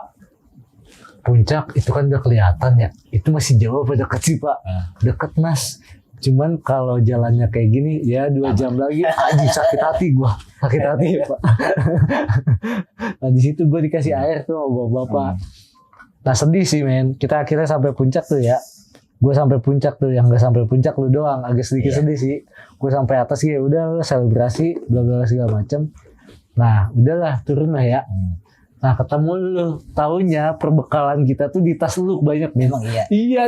puncak itu kan udah kelihatan ya, itu masih jauh apa deket sih Pak? Deket Mas, cuman kalau jalannya kayak gini ya 2 jam lagi sakit hati Pak. Nah di situ gue dikasih air tuh sama bapak. Nah sedih sih men, kita akhirnya sampai puncak tuh ya. Gue sampai puncak tuh, yang gak sampai puncak lu doang, agak sedikit sedih sih. Gue sampai atas ya udah selebrasi bla bla segala macem. Nah udahlah turun lah ya. Nah ketemu lu, taunya perbekalan kita tuh di tas lu banyak men. Memang iya. Iya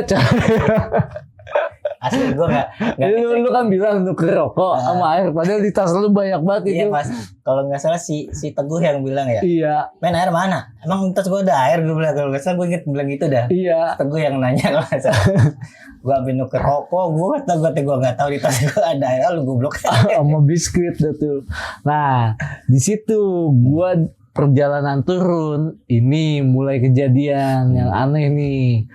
Asli gue nggak Lu kan bilang nuker rokok sama air, padahal di tas lu banyak banget Iya itu. pas kalau nggak salah si Teguh yang bilang ya. Iya, Men air mana? Emang di tas gue ada air, gue bilang. Kalau nggak salah gue inget bilang gitu dah. iya. Teguh yang nanya kalau nggak salah. Gue ambil nuker rokok, gue nggak tahu di tas gue ada air, lu goblok. Sama biskuit dah tuh. Nah, di situ gua perjalanan turun, ini mulai kejadian yang aneh nih.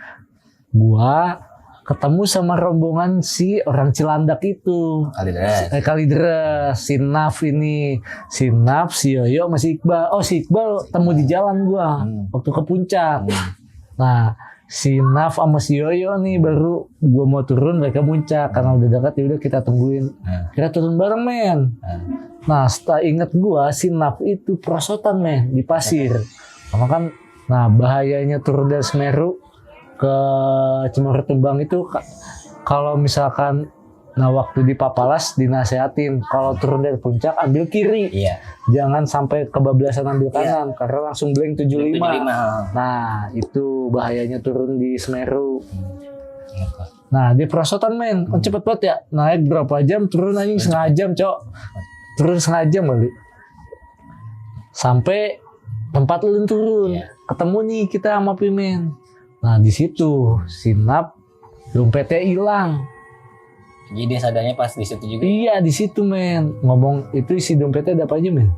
Gua ketemu sama rombongan si orang Cilandak itu. Kalideres, si Naf ini. Si Naf, si Yoyo, sama si Iqbal. Oh, si Iqbal temu di jalan gua waktu ke puncak. Nah, si Naf sama si Yoyo nih baru gua mau turun, mereka puncak karena udah dekat, ya udah kita tungguin. Kita turun bareng, men. Nah, setelah inget gua si Naf itu perosotan, men, di pasir. Karena kan, nah bahayanya turun dari Semeru ke Cimory Tumbang itu kalau misalkan, nah waktu di Papalas dinasehatin kalau turun dari puncak ambil kiri. Iya. Jangan sampai kebablasan ambil kanan karena langsung blank 75. Nah, itu bahayanya turun di Semeru. Nah, di perosotan, men, kan cepet banget ya. Naik berapa jam, turun anjing setengah jam, Cok. Turun setengah jam kali. Sampai tempat lu turun. Ketemu nih kita sama Pimen. Nah, di situ Sinap dompetnya hilang. Jadi dia sadarnya pas di situ juga. Iya, di situ, men. Ngomong itu isi dompetnya ada apa aja, men?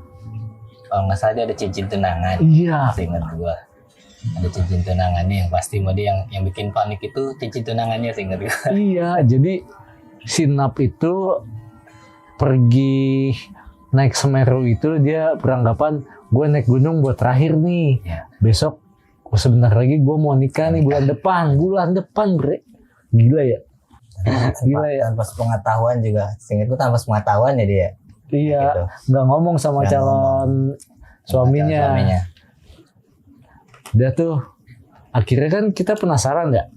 Kalau nggak salah dia ada cincin tunangan. Iya. Ingat gua. Ada cincin tunangannya yang pasti mau dia yang bikin panik itu cincin tunangannya, ingat gua. Iya, jadi Sinap itu pergi naik Semeru itu dia beranggapan gue naik gunung buat terakhir nih. Besok sebentar lagi gue mau nikah nih bulan depan, bre. Gila ya. Gila ya. Tanpa pengetahuan juga. Seingatku tanpa pengetahuan ya dia. Iya, gitu. nggak ngomong sama calon suaminya. Dia tuh akhirnya kan kita penasaran ya.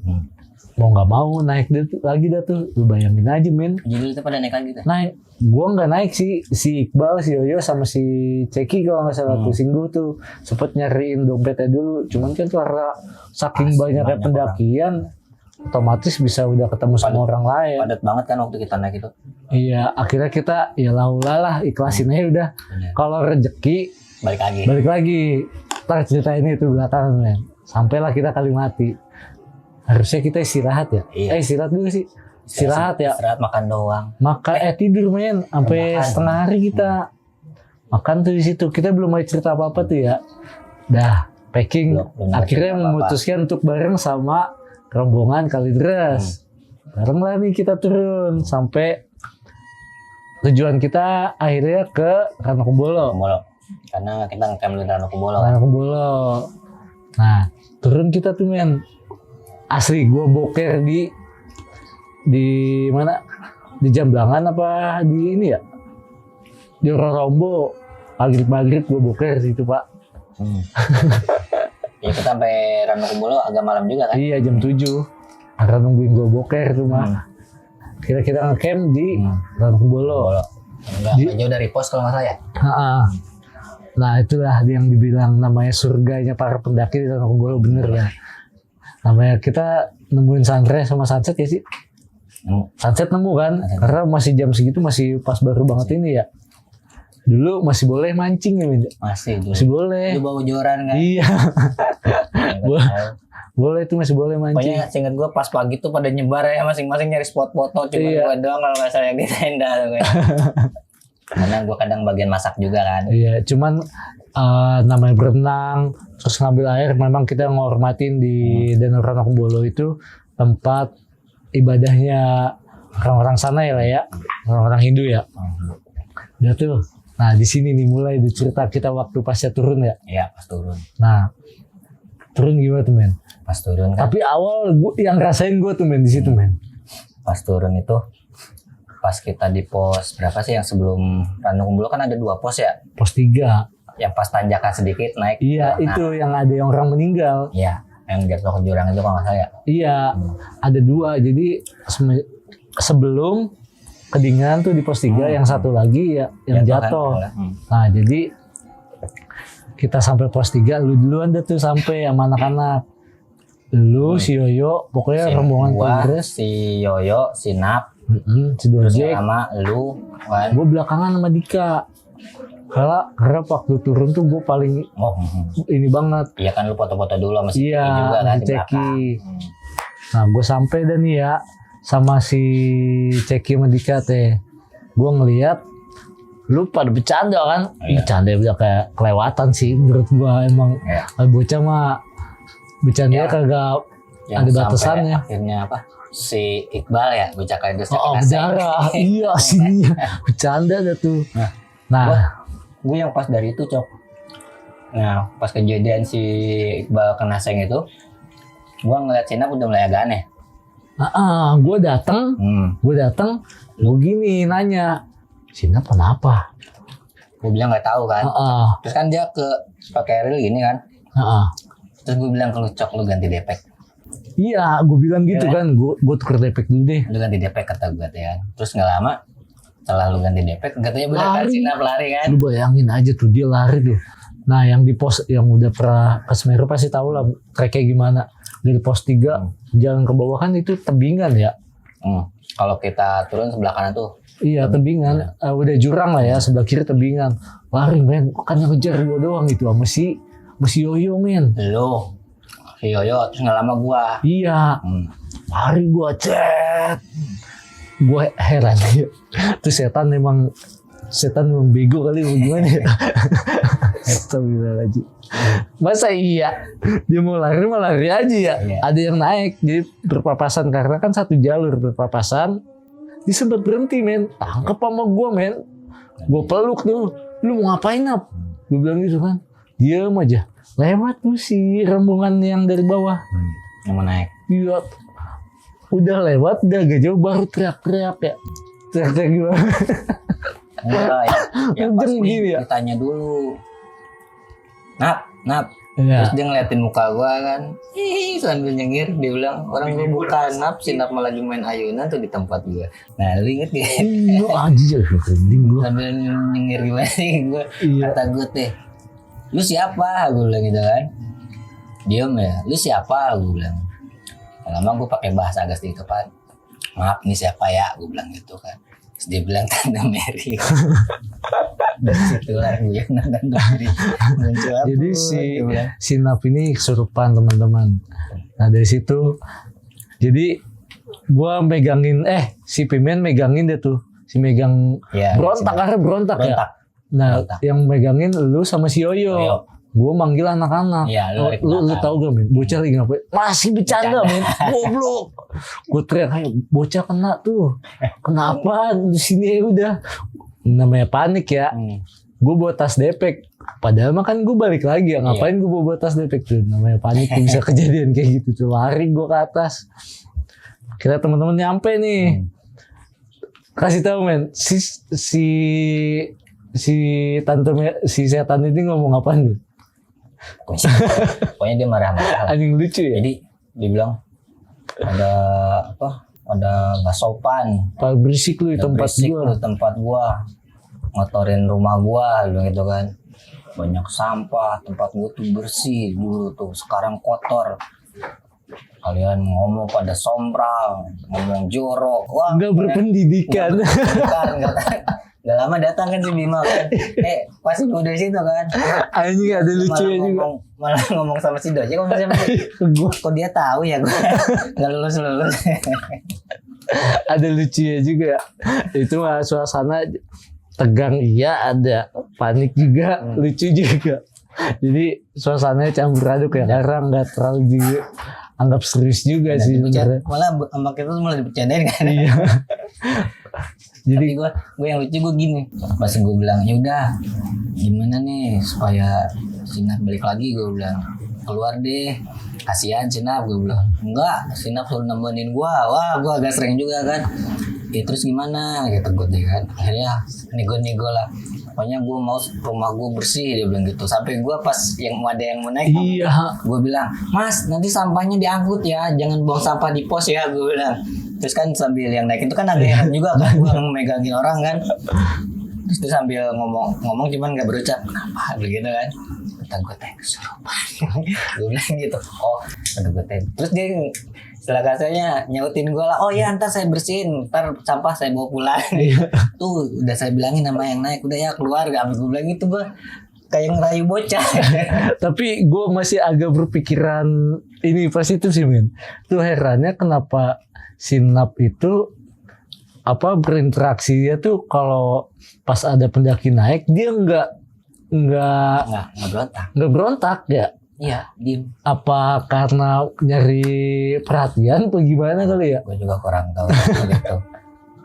Mau nggak mau naik lagi dah tuh. Lu bayangin aja, men. Jadi itu pada naik lagi kan? Naik. Gua nggak naik sih, si Iqbal, si Yoyo sama si Ceki kalau nggak salah pusing gue tuh sempet nyariin dompetnya dulu, cuman kan karena saking banyaknya pendakian otomatis bisa udah ketemu sama orang lain. Padat banget kan waktu kita naik itu. Iya, akhirnya kita ya lah ikhlasin aja udah. Kalau rezeki balik lagi. Ntar ceritain itu belakangan, men. Sampailah kita Kalimati. Harusnya kita istirahat ya. Istirahat dulu sih. Istirahat ya. Istirahat makan doang. Tidur, men, sampai setengah hari kita makan tuh di situ. Kita belum mau cerita apa-apa tuh ya. Dah packing. Akhirnya memutuskan untuk bareng sama rombongan Kalideres. Bareng lah nih kita turun sampai tujuan kita akhirnya ke Ranokumbolo. Karena kita ngecamp di Ranokumbolo. Nah, turun kita tuh, men. Asli gua boker di mana, di Jamblangan apa di ini ya, di Rorombo. Maghrib gue boker situ, Pak. Ya kita sampai Ranokumbolo agak malam juga kan? Iya, jam 7 karena nungguin gue boker tuh mah. Kira-kira ngecamp di Ranokumbolo. Enggak jauh dari pos kalau nggak salah ya. Nah, itulah yang dibilang namanya surganya para pendaki di Ranokumbolo, bener lah. Namanya kita nemuin sunrise sama sunset ya sih. Sunset nemu kan, karena masih jam segitu masih pas baru banget ini ya. Dulu masih boleh mancing ya, Min? Masih boleh. Lu bawa joran kan? Iya. Boleh itu masih boleh mancing. Pokoknya seingat gue pas pagi tuh pada nyebar ya masing-masing nyari spot foto. Cuma gue doang kalau nggak salah yang di tenda. Karena gue kadang bagian masak juga kan. Iya, cuman namanya berenang terus ngambil air, memang kita nghormatin di Danau Ranokumbolo itu tempat ibadahnya orang-orang sana ya lah ya, orang-orang Hindu ya. Udah tuh. Nah, di sini nih mulai dicerita kita waktu pasnya turun ya. Iya, pas turun. Nah, turun gimana tuh, men? Pas turun kan. Tapi awal yang rasain gue tuh, men, di situ, men. Pas turun itu pas kita di pos berapa sih yang sebelum Ranokumbolo kan ada 2 pos ya? Pos 3. Yang pas tanjakan sedikit naik. Iya, itu yang ada yang orang meninggal. Iya, yang jatuh ke jurang itu kalau nggak salah ya. Iya, ada 2. Jadi sebelum Kedinginan tuh di pos 3, yang satu lagi ya yang jatuh. Nah, jadi kita sampai pos 3, lu duluan deh tuh sampai sama anak-anak. lu si Yoyo, pokoknya rombongan gua, Progres. si Yoyo, si Nap, Si terus Dojek. sama lu kan. Gue belakangan sama Dika. Karena waktu turun tuh gue paling Oh, ini banget. iya kan lu foto-foto dulu sama si Ceki Iya, juga kan si di Ceki. belakang. Nah, gue sampai dan nih ya sama si Ceki sama Dika teh. Gue ngeliat lu pada bercanda kan? Iya. Bercanda udah kayak kelewatan sih menurut gue emang. Iya. Bocah mah bercandanya Ya. kagak Yang ada sampai batasannya. akhirnya apa? Si Iqbal ya, bocah kardus Oh, berdarah. Iya sini bercanda dah tuh. Nah, Gue yang pas dari itu, Cok. Nah, pas kejadian si Iqbal kena seng itu, gue ngeliat Sinap udah mulai agak aneh. gue datang, lu gini nanya, Sinap kenapa? Gue bilang nggak tahu kan. Terus kan dia pakai reel gini kan. Terus gue bilang ke lu, Cok, lu ganti depek. Iya, gue bilang gitu Iya. kan, gue tuker depek dulu deh. Lu ganti depek kata gue ya. Terus nggak lama setelah lu ganti depek, katanya bener kan Lari. Sinap lari kan. Lu bayangin aja tuh dia lari tuh. Nah, yang di pos yang udah pernah ke Semeru pasti tahu lah kayak gimana. Dari pos 3 jalan ke bawah kan itu tebingan ya. Kalau kita turun sebelah kanan tuh. Iya, tebingan. Udah jurang lah ya, sebelah kiri tebingan. Lari men, kan yang ngejar gue doang itu sama si Yoyo men. Lu, si Yoyo, terus nggak lama gua. Iya, lari gue cet. Gue heran ya. Terus setan memang bego kali gimana ya. Astagfirullahaladzim. Masa iya dia mau lari aja ya. Iya. Ada yang naik jadi berpapasan karena kan satu jalur berpapasan. Dia sempat berhenti men, tangkap sama gue men. Gue peluk tuh, lu mau ngapain Nap? Gue bilang gitu kan. Diam aja. Lewat tuh si rombongan yang dari bawah. Yang mau naik. Iya. Udah lewat, udah agak jauh baru teriak-teriak ya. Teriak-teriak gimana? Enggak ya. Yang pas Kenceng gini ya? ditanya dulu. Nap. Iya. Terus dia ngeliatin muka gua kan. Ih, sambil nyengir. Dia bilang, orang gua bukan Nap. Si Nap malah lagi main ayunan tuh di tempat gua. Nah, lu inget gak? Iya aja merinding gua. Sambil nyengir gimana sih gua. Iya. Kata gue teh, lu siapa? Gue bilang gitu kan. Diam ya. Lu siapa? Gue bilang. Lama gue pakai bahasa agak sedikit tepat. Maaf, ini siapa ya? Gue bilang gitu kan. Terus dia bilang Tante Mary. Dari situlah gue yang Tante Mary muncul. Apa? Jadi Dia bilang, si Nap ini kesurupan teman-teman. Nah dari situ, jadi gua megangin, si Pimen megangin dia tuh, si megang ya, berontak karena berontak ya. berontak. Nah Berontak. yang megangin lu sama si Yoyo. Yoyo. Gue manggil anak-anak. Iya, lu lari ke lu belakang. tahu gak men? Bocah lagi ngapain? Masih bercanda men. Goblok. Gue teriak ayo bocah kena tuh. Kenapa? Di sini ya udah. Namanya panik ya. Gue bawa tas depek. Padahal mah kan gue balik lagi ya. Ngapain gue bawa tas depek tuh? Namanya panik tuh bisa kejadian kayak gitu tuh. Lari gue ke atas. Kira teman-teman nyampe nih. Kasih tahu men. Si setan ini ngomong apaan nih? Pokoknya dia marah-marah. Anjing lucu ya. Jadi dia bilang ada apa? Ada nggak sopan. Pak berisik lu di Udah tempat berisik gua. lu tempat gua, ngotorin rumah gua, bilang gitu kan. Banyak sampah, tempat gua tuh bersih dulu tuh, sekarang kotor. Kalian ngomong pada sompral, ngomong jorok, wah Enggak berpendidikan. Gak lama datang kan si Bima kan, pasti gua dari situ kan. Anjing ada lucunya juga. Malah ngomong sama si Doja, ngomong sama Gua kok dia tahu ya gua nggak lulus. ada lucunya juga. Itu mah suasana tegang iya ada, panik juga, lucu juga. Jadi suasananya campur aduk ya, karena nggak terlalu dianggap serius juga sih sebenarnya. Malah sama kita tuh malah dibercandain kan. Iya. Jadi Jadi gue yang lucu gue gini, pas gue bilang ya udah gimana nih supaya Sinap balik lagi, gue bilang keluar deh, kasihan Sinap, gue bilang enggak, Sinap selalu nemenin gue, wah gue agak sering juga kan. Ya terus gimana gitu gue deh kan, akhirnya nego lah, pokoknya gue mau rumah gue bersih, dia bilang gitu. Sampai gue pas yang ada yang mau naik, iya. gue bilang Mas nanti sampahnya diangkut ya, jangan buang sampah di pos ya, gue bilang. Terus kan sambil yang naik itu kan ada yang juga kan, gue megangin orang kan. Terus dia sambil ngomong cuman gak berucap, kenapa begitu kan. kata gue teh kesurupan. Gue bilang gitu. Oh kata gue teh. Terus dia setelah kasanya nyautin gue lah, oh ya ntar saya bersihin, ntar sampah saya bawa pulang. Tuh udah saya bilangin sama yang naik, udah ya keluar. Abis gue bilang gitu gue kayak ngerayu bocah. Tapi gue masih agak berpikiran ini positif sih men. Tuh herannya kenapa si Nap itu apa berinteraksi dia tuh kalau pas ada pendaki naik dia nggak Nggak berontak. berontak ya. Iya, diem. Apa karena nyari perhatian atau gimana kali ya? Gue juga kurang tahu gitu.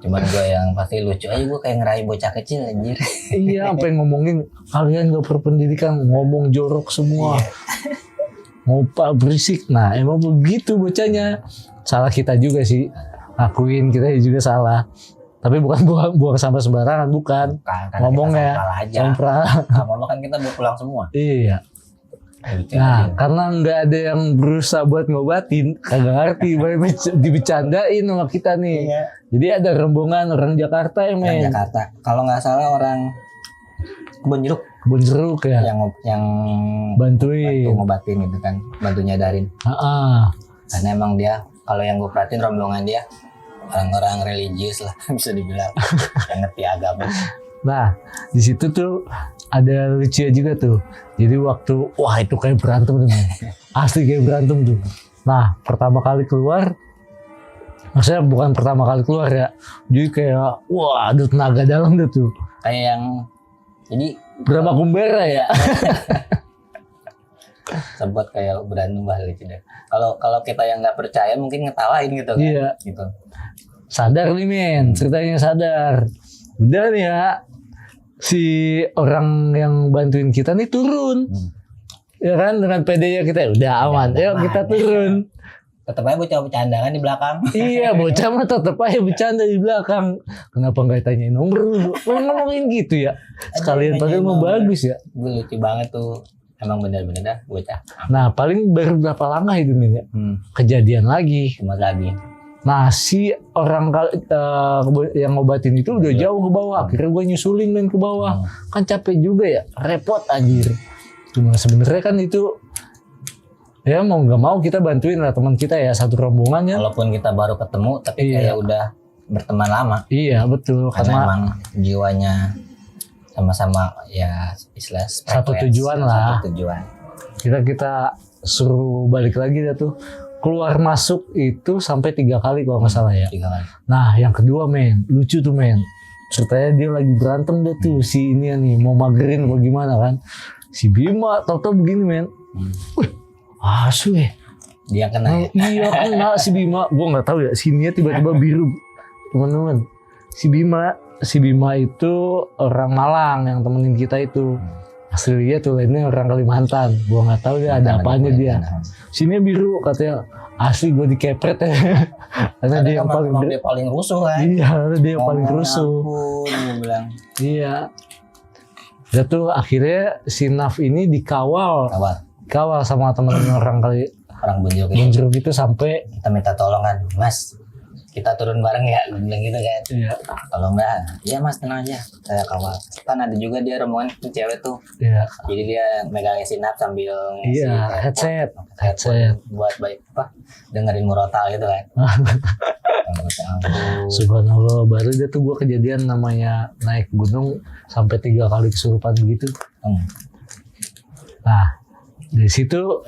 Cuman gue yang pasti lucu aja, gue kayak ngerayu bocah kecil anjir. Iya, sampai ngomongin kalian gak berpendidikan, ngomong jorok semua. Ngopak berisik. Nah, emang begitu bocahnya. Salah kita juga sih. Akuin kita juga salah. Tapi bukan buang sampah sembarangan, bukan. Ngomongnya Kompra. Ngomong kan kita mau pulang semua. Iya. Nah, karena nggak ada yang berusaha buat ngobatin, kagak ngerti, dibecandain sama kita nih. Iya. Jadi ada rombongan orang Jakarta ya men. Orang Jakarta. Kalau nggak salah orang Kebun Jeruk ya. Yang bantuin, ngobatin gitu kan, bantu nyadarin. Karena emang dia, kalau yang gue perhatiin rombongan dia orang-orang religius lah bisa dibilang, yang ngerti agama. Nah, di situ tuh ada lucu juga tuh. Jadi waktu wah itu kayak berantem tuh. Asli kayak berantem tuh. Nah, pertama kali keluar, maksudnya bukan pertama kali keluar ya. Jadi kayak wah ada tenaga dalam tuh. Kayak yang jadi berapa kumbera ya. Sempat kayak berantem balik deh. Kalau kita yang nggak percaya mungkin ngetawain gitu kan. Iya. Gitu. Sadar nih men, ceritanya sadar. Udah nih ya, si orang yang bantuin kita nih turun. Ya kan dengan PD-nya kita udah aman. Yuk kita turun. Tetep aja bocah bercanda kan di belakang. Iya bocah mah tetep aja bercanda di belakang. Kenapa nggak tanyain nomor lu? Ngomongin gitu ya. Sekalian padahal mau bagus ya. Gue lucu banget tuh. Emang bener-bener dah bocah. Nah paling baru berapa langkah itu men ya. Kejadian lagi. Cuma lagi. Nah si orang yang ngobatin itu udah jauh ke bawah. Akhirnya gue nyusulin main ke bawah. Kan capek juga ya. Repot anjir. Cuma sebenarnya kan itu ya mau nggak mau kita bantuin lah teman kita ya satu rombongan ya. Walaupun kita baru ketemu tapi kayak udah berteman lama. Iya betul. Karena emang jiwanya sama-sama ya istilah satu tujuan lah. Satu tujuan. Kita suruh balik lagi dah tuh. Keluar masuk itu sampai 3 kali kalau nggak salah ya. 3 kali. Nah yang kedua men, lucu tuh men. Ceritanya dia lagi berantem deh tuh si ini nih mau magerin apa gimana kan. Si Bima tau-tau begini men. Wih, asu ya. Dia kena. Iya kena si Bima. Gua nggak tahu ya sininya tiba-tiba biru teman-teman. Si Bima itu orang Malang yang temenin kita itu. Aslinya tuh ini orang Kalimantan. Gua nggak tahu ya ada apanya dia. Sini biru katanya. Asli gue dikepret ya. Karena dia yang paling rusuh kan. Iya, dia yang paling rusuh. Bilang. Iya. Dan tuh akhirnya si Naf ini dikawal sama teman-teman orang Bunjuruk itu sampai kita minta tolong kan, Mas. Kita turun bareng ya, bilang gitu kan. Iya. Kalau enggak, iya Mas tenang aja, saya kawal. Kan ada juga dia rombongan itu cewek tuh. Iya. Jadi dia megangin sinap sambil headset buat baik dengerin murotal gitu kan. Subhanallah, baru dia tuh gue kejadian namanya naik gunung sampai 3 kali kesurupan begitu. Nah, dari situ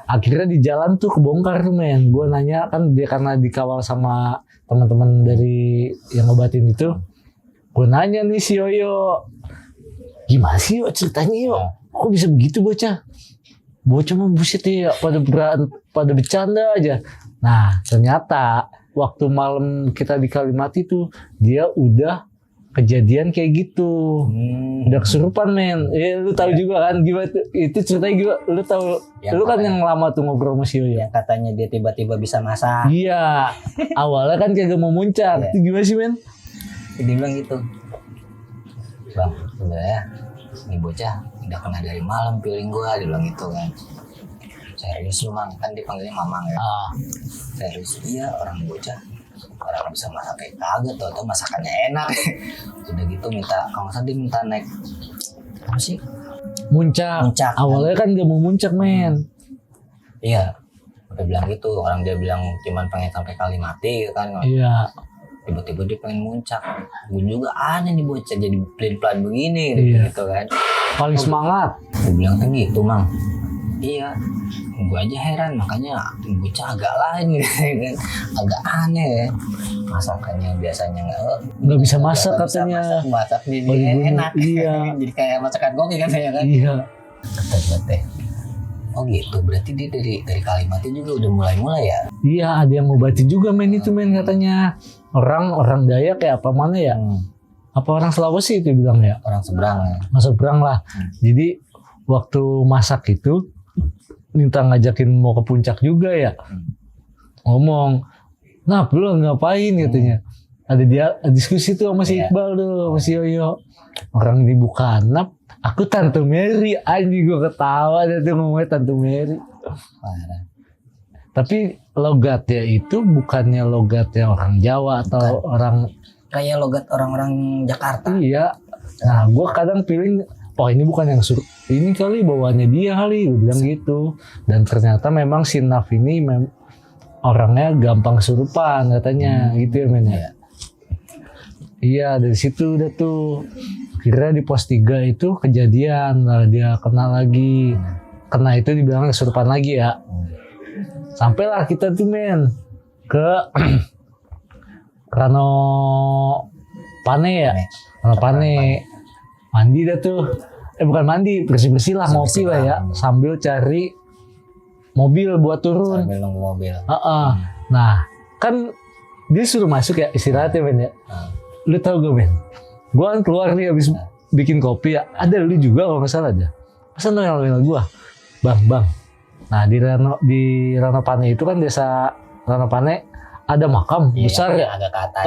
akhirnya di jalan tuh kebongkar tuh men. Gue nanya kan dia karena dikawal sama teman-teman dari yang ngobatin itu. Gue nanya nih si Yoyo, gimana sih Yo ceritanya Yo? Kok bisa begitu bocah? Bocah mah buset ya, pada bercanda aja. Nah ternyata waktu malam kita di Kalimati tuh dia udah kejadian kayak gitu. Udah kesurupan men. Lu tahu juga kan gimana itu ceritanya gimana? Lu tahu lu kan yang lama tuh ngobrol sama si Yoyo. Yang katanya dia tiba-tiba bisa masak. Iya. Awalnya kan kagak mau muncak. Itu gimana sih men? Dia bilang gitu. Bang, sebenarnya ini bocah udah kena dari malam feeling gua, dia bilang gitu kan. Serius lu Mang, kan dipanggilnya Mamang ya. Serius, iya orang bocah orang bisa masak kayak kagak, tau masakannya enak. Udah gitu minta, kalau dia minta naik apa sih Muncak. Muncak, kan? Awalnya kan gak mau muncak men. Iya, udah bilang gitu. Orang dia bilang cuman pengen sampai Kalimati kan. Iya. Tiba-tiba dia pengen muncak. Gue juga aneh nih bocah jadi pelin-pelan begini Iya. gitu kan. Paling semangat. Gue bilang kan gitu mang. Iya, gue aja heran makanya bocah agak lain gitu kan, agak aneh. Masakannya biasanya Nggak bisa masak nggak bisa katanya. masak jadi Bagi gue, enak. iya. Jadi kayak masakan goki katanya kan. Iya. Ketat deh. Oh gitu, berarti dia dari Kalimantan juga udah mulai ya. Iya, ada yang ngobati juga men itu men katanya. Orang Dayak kayak apa mana ya? Apa orang Sulawesi itu bilang ya? Orang seberang ya. Masuk berang lah. Jadi waktu masak itu minta ngajakin mau ke puncak juga ya. Ngomong, nah lu ngapain katanya. Ada dia diskusi tuh sama si Iya. Iqbal tuh, sama si Yoyo. Orang ini bukan nap, aku Tante Mary. Anjing gue ketawa dia tuh ngomongnya Tante Mary. Parah. Tapi logatnya itu bukannya logatnya orang Jawa atau orang Kayak logat orang-orang Jakarta. iya. Nah, gue kadang feeling, oh ini bukan yang suruh, ini kali bawaannya dia kali, gue bilang gitu. Dan ternyata memang si Naf ini orangnya gampang kesurupan katanya, gitu ya men ya. Iya. Iya, dari situ udah tuh. Kira di pos 3 itu kejadian, nah, dia kena lagi. Kena itu dibilang kesurupan lagi ya. Sampailah kita tuh men ke Rano Pane ya. Rano Pane. Mandi dah tuh. Bukan mandi, bersih-bersih lah, ngopi lah ya. Sambil cari mobil buat turun. Sambil nunggu mobil. Nah, kan dia suruh masuk ya, istirahat ya men ya. Lu tau gak men? Gue kan keluar nih habis bikin kopi ya. Ada lu juga kalau nggak salah aja. Masa noel gue? Bang. Nah di Rano Pane itu kan desa Rano Pane ada makam besar ya. Agak ke atas.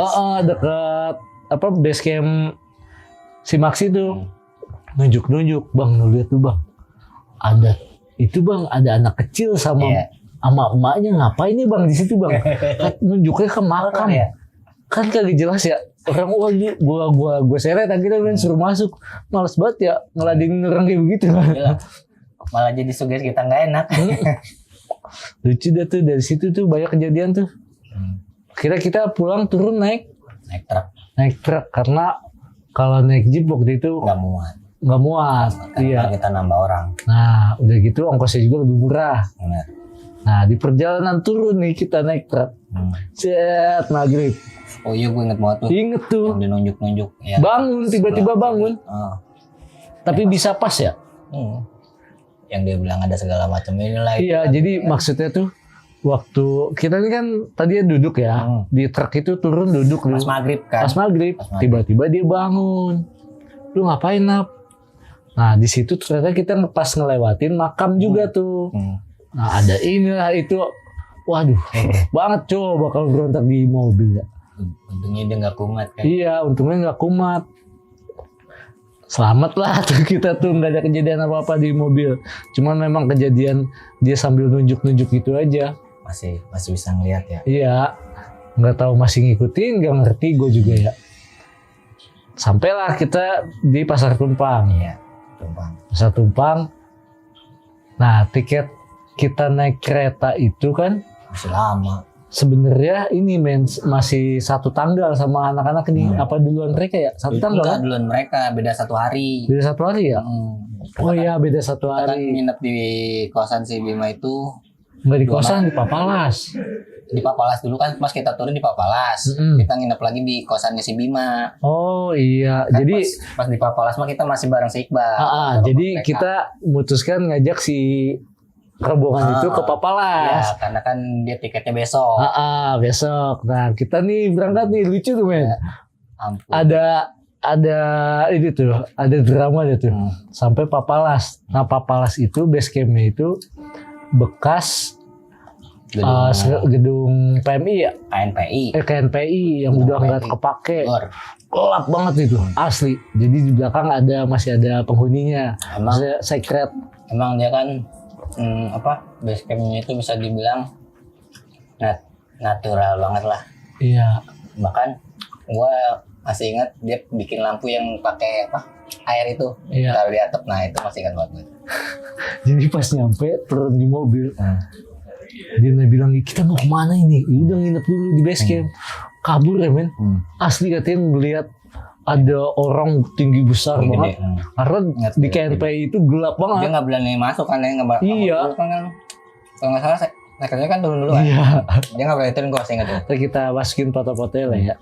Dekat apa base camp si Maxi tuh. Nunjuk bang, lu lihat tuh bang. Ada itu bang, ada anak kecil sama emaknya ngapain nih bang di situ bang? Nunjuknya ke makam. Kan kagak jelas ya. Orang gua seret akhirnya men suruh masuk. Males banget ya ngeladenin orang kayak begitu. Malah jadi sugesti kita nggak enak. Lucu dah tuh, dari situ tuh banyak kejadian tuh. Kira kita pulang turun naik truk karena kalau naik jeep waktu itu nggak muat. Karena kita nambah orang. Nah udah gitu ongkosnya juga lebih murah. Benar. Nah di perjalanan turun nih kita naik truk. Cet maghrib. Oh iya gue inget banget tuh. Inget tuh. Yang dinunjuk-nunjuk. Ya. Bangun tiba-tiba bangun. Tapi bisa pas ya. Yang dia bilang ada segala macam inilah. Iya, jadi maksudnya tuh waktu kita ini kan tadi duduk ya di truk itu turun duduk Pas maghrib kan. Pas maghrib tiba-tiba dia bangun. Lu ngapain Nap? Nah di situ ternyata kita pas ngelewatin makam juga tuh. Nah ada inilah itu. Waduh, banget coba bakal berontak di mobil ya. Untungnya dia nggak kumat kan. Iya, untungnya nggak kumat. Selamat lah tuh kita tuh nggak ada kejadian apa-apa di mobil. Cuman memang kejadian dia sambil nunjuk-nunjuk gitu aja. Masih bisa ngeliat ya. Iya, nggak tahu masih ngikutin, nggak ngerti gue juga ya. Sampailah kita di Pasar Tumpang. Iya, Tumpang. Pasar Tumpang. Nah, tiket kita naik kereta itu kan Masih lama. sebenarnya ini masih satu tanggal sama anak-anak ini. Apa duluan mereka ya? Satu tanggal kan? Duluan mereka, beda 1 hari. Beda 1 hari ya? Oh iya, beda 1 Kita kan hari. nginep di kosan si Bima itu. Nggak di kosan, di Papalas. Di Papalas dulu kan, pas kita turun di Papalas. Kita nginep lagi di kosannya si Bima. Oh iya, Kan jadi pas di Papalas mah kita masih bareng si Iqbal. jadi kita memutuskan ngajak si rombongan itu ke Papalas. Ya, karena kan dia tiketnya besok. Besok. Nah, kita nih berangkat nih, lucu tuh men. Ampun. Ada ini tuh, ada drama tuh. Sampai Papalas. Nah, Papalas itu base campnya itu bekas gedung PMI ya? KNPI yang udah nggak kepake. Gelap banget itu, asli. Jadi di belakang masih ada penghuninya. Emang secret. Emang dia kan base campnya itu bisa dibilang natural banget lah. Iya. Bahkan gua masih ingat dia bikin lampu yang pakai apa air itu Iya. taruh di atap. Nah itu masih ingat banget. Jadi pas nyampe turun di mobil, dia bilang kita mau kemana ini? Ya udah nginep dulu di base camp. Kabur ya men. Asli katanya melihat ada orang tinggi besar Gede. banget. Karena Ingat, di iya. KNPI itu gelap Dia banget. nggak berani masuk kan, dia nggak Iya. Kalau nggak salah sekernya kan turun dulu kan. Iya. Dia nggak berani turun, gue masih ingat tuh. Terus kita masukin foto-fotonya lah ya.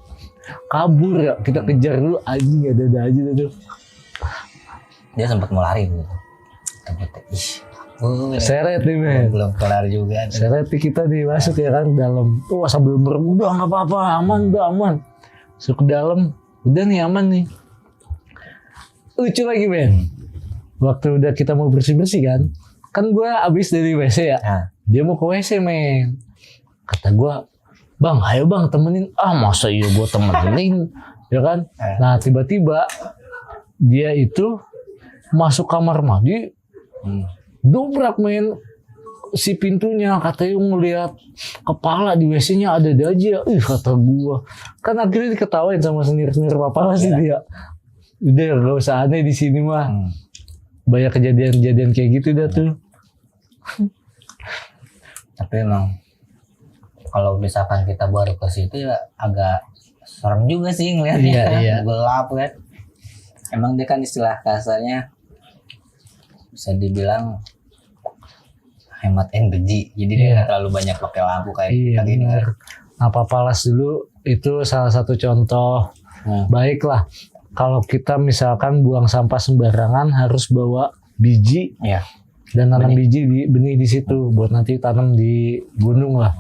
Kabur ya, kita kejar dulu. Anjing ada aja tuh. Dia sempat mau lari gitu. Seret nih men. Belum kelar juga. Seret kita nih masuk ya kan dalam. Tuh sambil merem, udah nggak apa-apa, aman, udah aman. Masuk ke dalam, udah nih aman nih. Lucu lagi men. Waktu udah kita mau bersih-bersih kan gue abis dari WC ya. Nah, Dia mau ke WC men. Kata gue, bang ayo bang temenin. Ah masa iya gue temenin. Ya kan. Nah tiba-tiba dia itu masuk kamar mandi. Dobrak men si pintunya, katanya ngeliat kepala di WC-nya ada aja. Kata gua, kan akhirnya diketawain sama senior-senior apa sih dia. Udah gak usah aneh di sini mah. Banyak kejadian-kejadian kayak gitu dah tuh. tapi emang kalau misalkan kita baru ke situ ya agak serem juga sih ngeliatnya. Iya. Gelap kan. Emang dia kan istilah kasarnya bisa dibilang hemat energi. Jadi dia nggak terlalu banyak pakai lampu kayak Iya gini kan. benar. Nah Papalas dulu itu salah satu contoh baik lah. Kalau kita misalkan buang sampah sembarangan harus bawa biji Iya. dan tanam biji di benih di situ buat nanti tanam di gunung lah.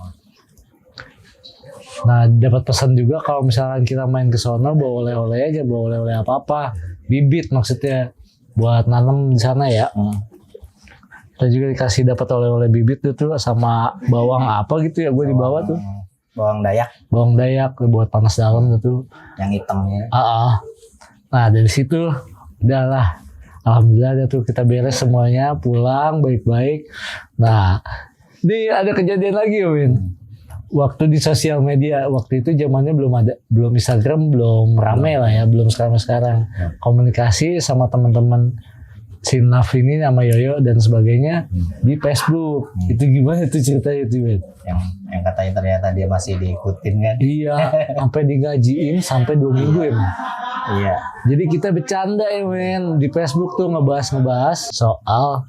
Nah dapat pesan juga kalau misalkan kita main ke sono bawa oleh-oleh aja, bawa oleh-oleh apa-apa, bibit maksudnya buat nanam di sana ya. Kita juga dikasih dapat oleh-oleh bibit itu sama bawang apa gitu ya, gue dibawa tuh Bawang Dayak bawang dayak buat panas dalam tuh. yang hitamnya. Nah dari situ udahlah, alhamdulillah tuh kita beres semuanya, pulang baik-baik. Nah ini ada kejadian lagi ya Win. Waktu di sosial media waktu itu zamannya belum Instagram, belum rame lah ya, belum sekarang. Komunikasi sama teman-teman Sinaf ini sama Yoyo dan sebagainya di Facebook. Itu gimana tuh ceritanya tuh Win? Yang katanya ternyata dia masih diikutin kan. Iya, sampai digajiin sampai 2 minggu ya. Men. Iya. Jadi kita bercanda ya men di Facebook tuh ngebahas soal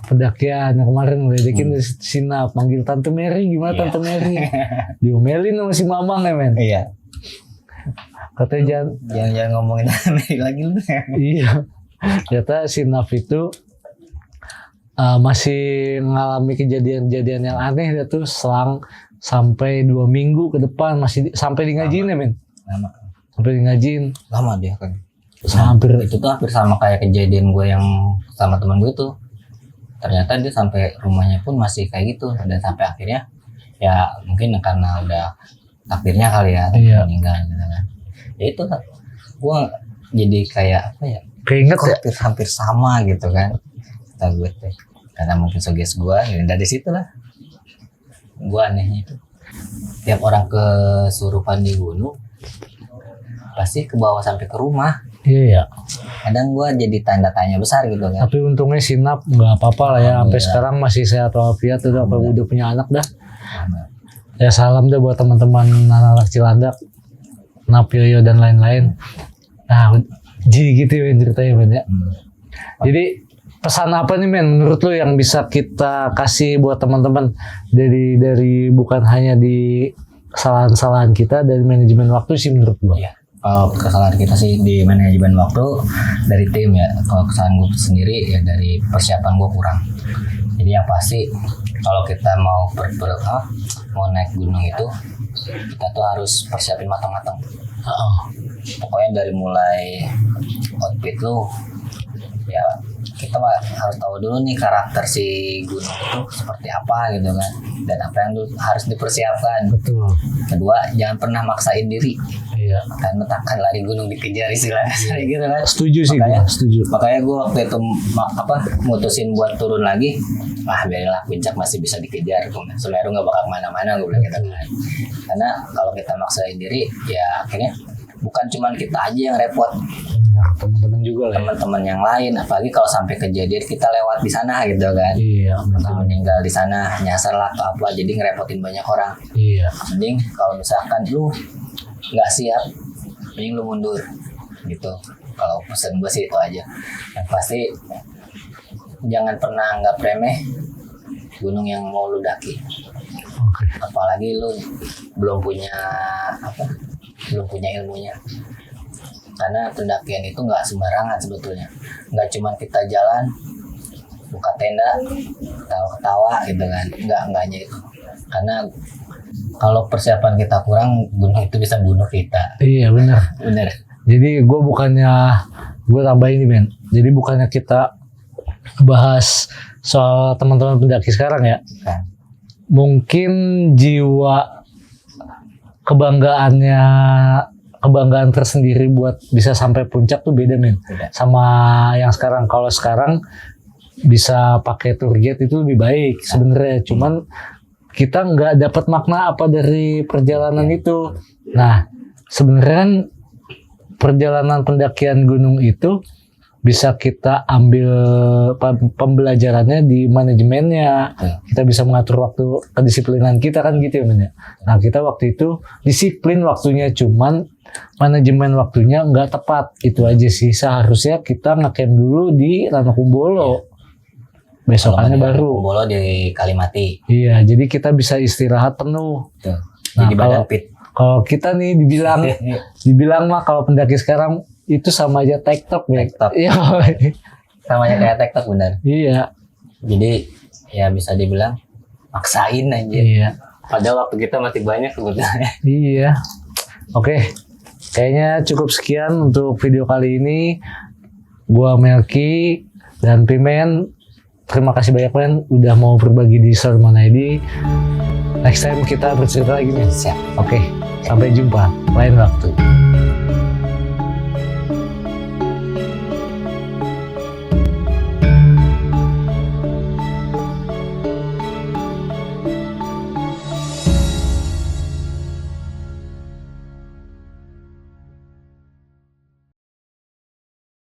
pendakian yang kemarin ngeledekin dari Sinap, manggil Tante Mary gimana Tante Mary, diomelin sama si Mamang ya men. Iya. Katanya Jangan ngomongin aneh lagi lu. iya, ternyata Sinap itu masih mengalami kejadian-kejadian yang aneh ya tuh selang sampai 2 minggu ke depan masih sampai di ngajiin ya men. Lama. Sampai di ngajiin. Lama dia kan. Hampir Itu tuh hampir sama kayak kejadian gue yang sama teman gue tuh. Ternyata dia sampai rumahnya pun masih kayak gitu dan sampai akhirnya ya mungkin karena udah takdirnya kali ya Iya. meninggal gitu kan. Ya itu gue jadi kayak apa ya? keinget ya. Hampir sama gitu kan. Kata gue teh. Karena mungkin suges gue dan dari situ lah. Gue anehnya itu. Tiap orang kesurupan di gunung pasti ke bawah sampai ke rumah. Iya. Kadang gue jadi tanda tanya besar gitu kan. Tapi untungnya Sinap nggak apa-apa lah ya, sampai Iya. sekarang masih sehat walafiat tuh, apa udah punya anak dah. Ya salam deh buat teman-teman anak-anak Cilandak, Nap, Yoyo dan lain-lain. Nah, jadi gitu ya ceritanya men ya. Jadi pesan apa nih men menurut lu yang bisa kita kasih buat teman-teman dari bukan hanya di kesalahan-kesalahan kita, dari manajemen waktu sih menurut gua. Iya. Kalau kesalahan kita sih di manajemen waktu dari tim ya. Kalau kesalahan gue sendiri ya dari persiapan gue kurang. Jadi yang pasti kalau kita mau mau naik gunung itu kita tuh harus persiapin matang-matang. Pokoknya dari mulai outfit lu ya kita harus tahu dulu nih karakter si gunung itu seperti apa gitu kan, dan apa yang harus dipersiapkan. Betul. Kedua, jangan pernah maksain diri. Iya. Karena takkan lari gunung dikejar istilahnya gitu kan. Setuju sih gua, setuju. Makanya gue waktu itu mutusin buat turun lagi. Biarinlah puncak masih bisa dikejar. Semeru nggak bakal kemana-mana gue bilang gitu kan. Karena kalau kita maksain diri ya akhirnya bukan cuman kita aja yang repot, Nah, teman-teman juga lah ya. teman-teman yang lain, apalagi kalau sampai kejadian kita lewat di sana gitu kan, Iya, atau meninggal di sana nyasar lah atau apa, jadi ngerepotin banyak orang. iya. Mending kalau misalkan lu nggak siap, mending lu mundur gitu. Kalau pesan gue sih itu aja. Yang pasti jangan pernah anggap remeh gunung yang mau lu daki. Oke. Apalagi lu belum punya ilmunya. Karena pendakian itu nggak sembarangan sebetulnya. Nggak cuma kita jalan, buka tenda, ketawa-ketawa gitu kan. Nggak hanya itu. Karena kalau persiapan kita kurang, gunung itu bisa bunuh kita. Iya, benar. Bener. Jadi gue tambahin nih Ben. Jadi bukannya kita bahas soal teman-teman pendaki sekarang ya. Kan? Mungkin jiwa kebanggaan tersendiri buat bisa sampai puncak tuh beda men. Beda. Sama yang sekarang. Kalau sekarang bisa pakai tour guide itu lebih baik sebenarnya. Cuman kita nggak dapat makna apa dari perjalanan itu. Nah, sebenarnya kan perjalanan pendakian gunung itu bisa kita ambil pembelajarannya di manajemennya. Kita bisa mengatur waktu, kedisiplinan kita kan gitu ya men ya. Nah, kita waktu itu disiplin waktunya, cuman manajemen waktunya nggak tepat. Itu aja sih. Seharusnya kita ngecamp dulu di Ranokumbolo. Besokannya baru. Bolo di Kalimati. Iya, jadi kita bisa istirahat penuh. Tuh. Nah, Jadi badan fit. Kalau kita nih dibilang mah kalau pendaki sekarang itu sama aja TikTok ya. TikTok. Iya. Sama aja kayak TikTok benar. Iya. Jadi ya bisa dibilang maksain aja. Iya. Padahal waktu kita masih banyak sebetulnya. Iya. Oke. Kayaknya cukup sekian untuk video kali ini. Gua Melki dan Pimen. Terima kasih banyak men udah mau berbagi di Sermon ID. Next time kita bercerita lagi nih. Siap. Oke. Sampai jumpa lain waktu.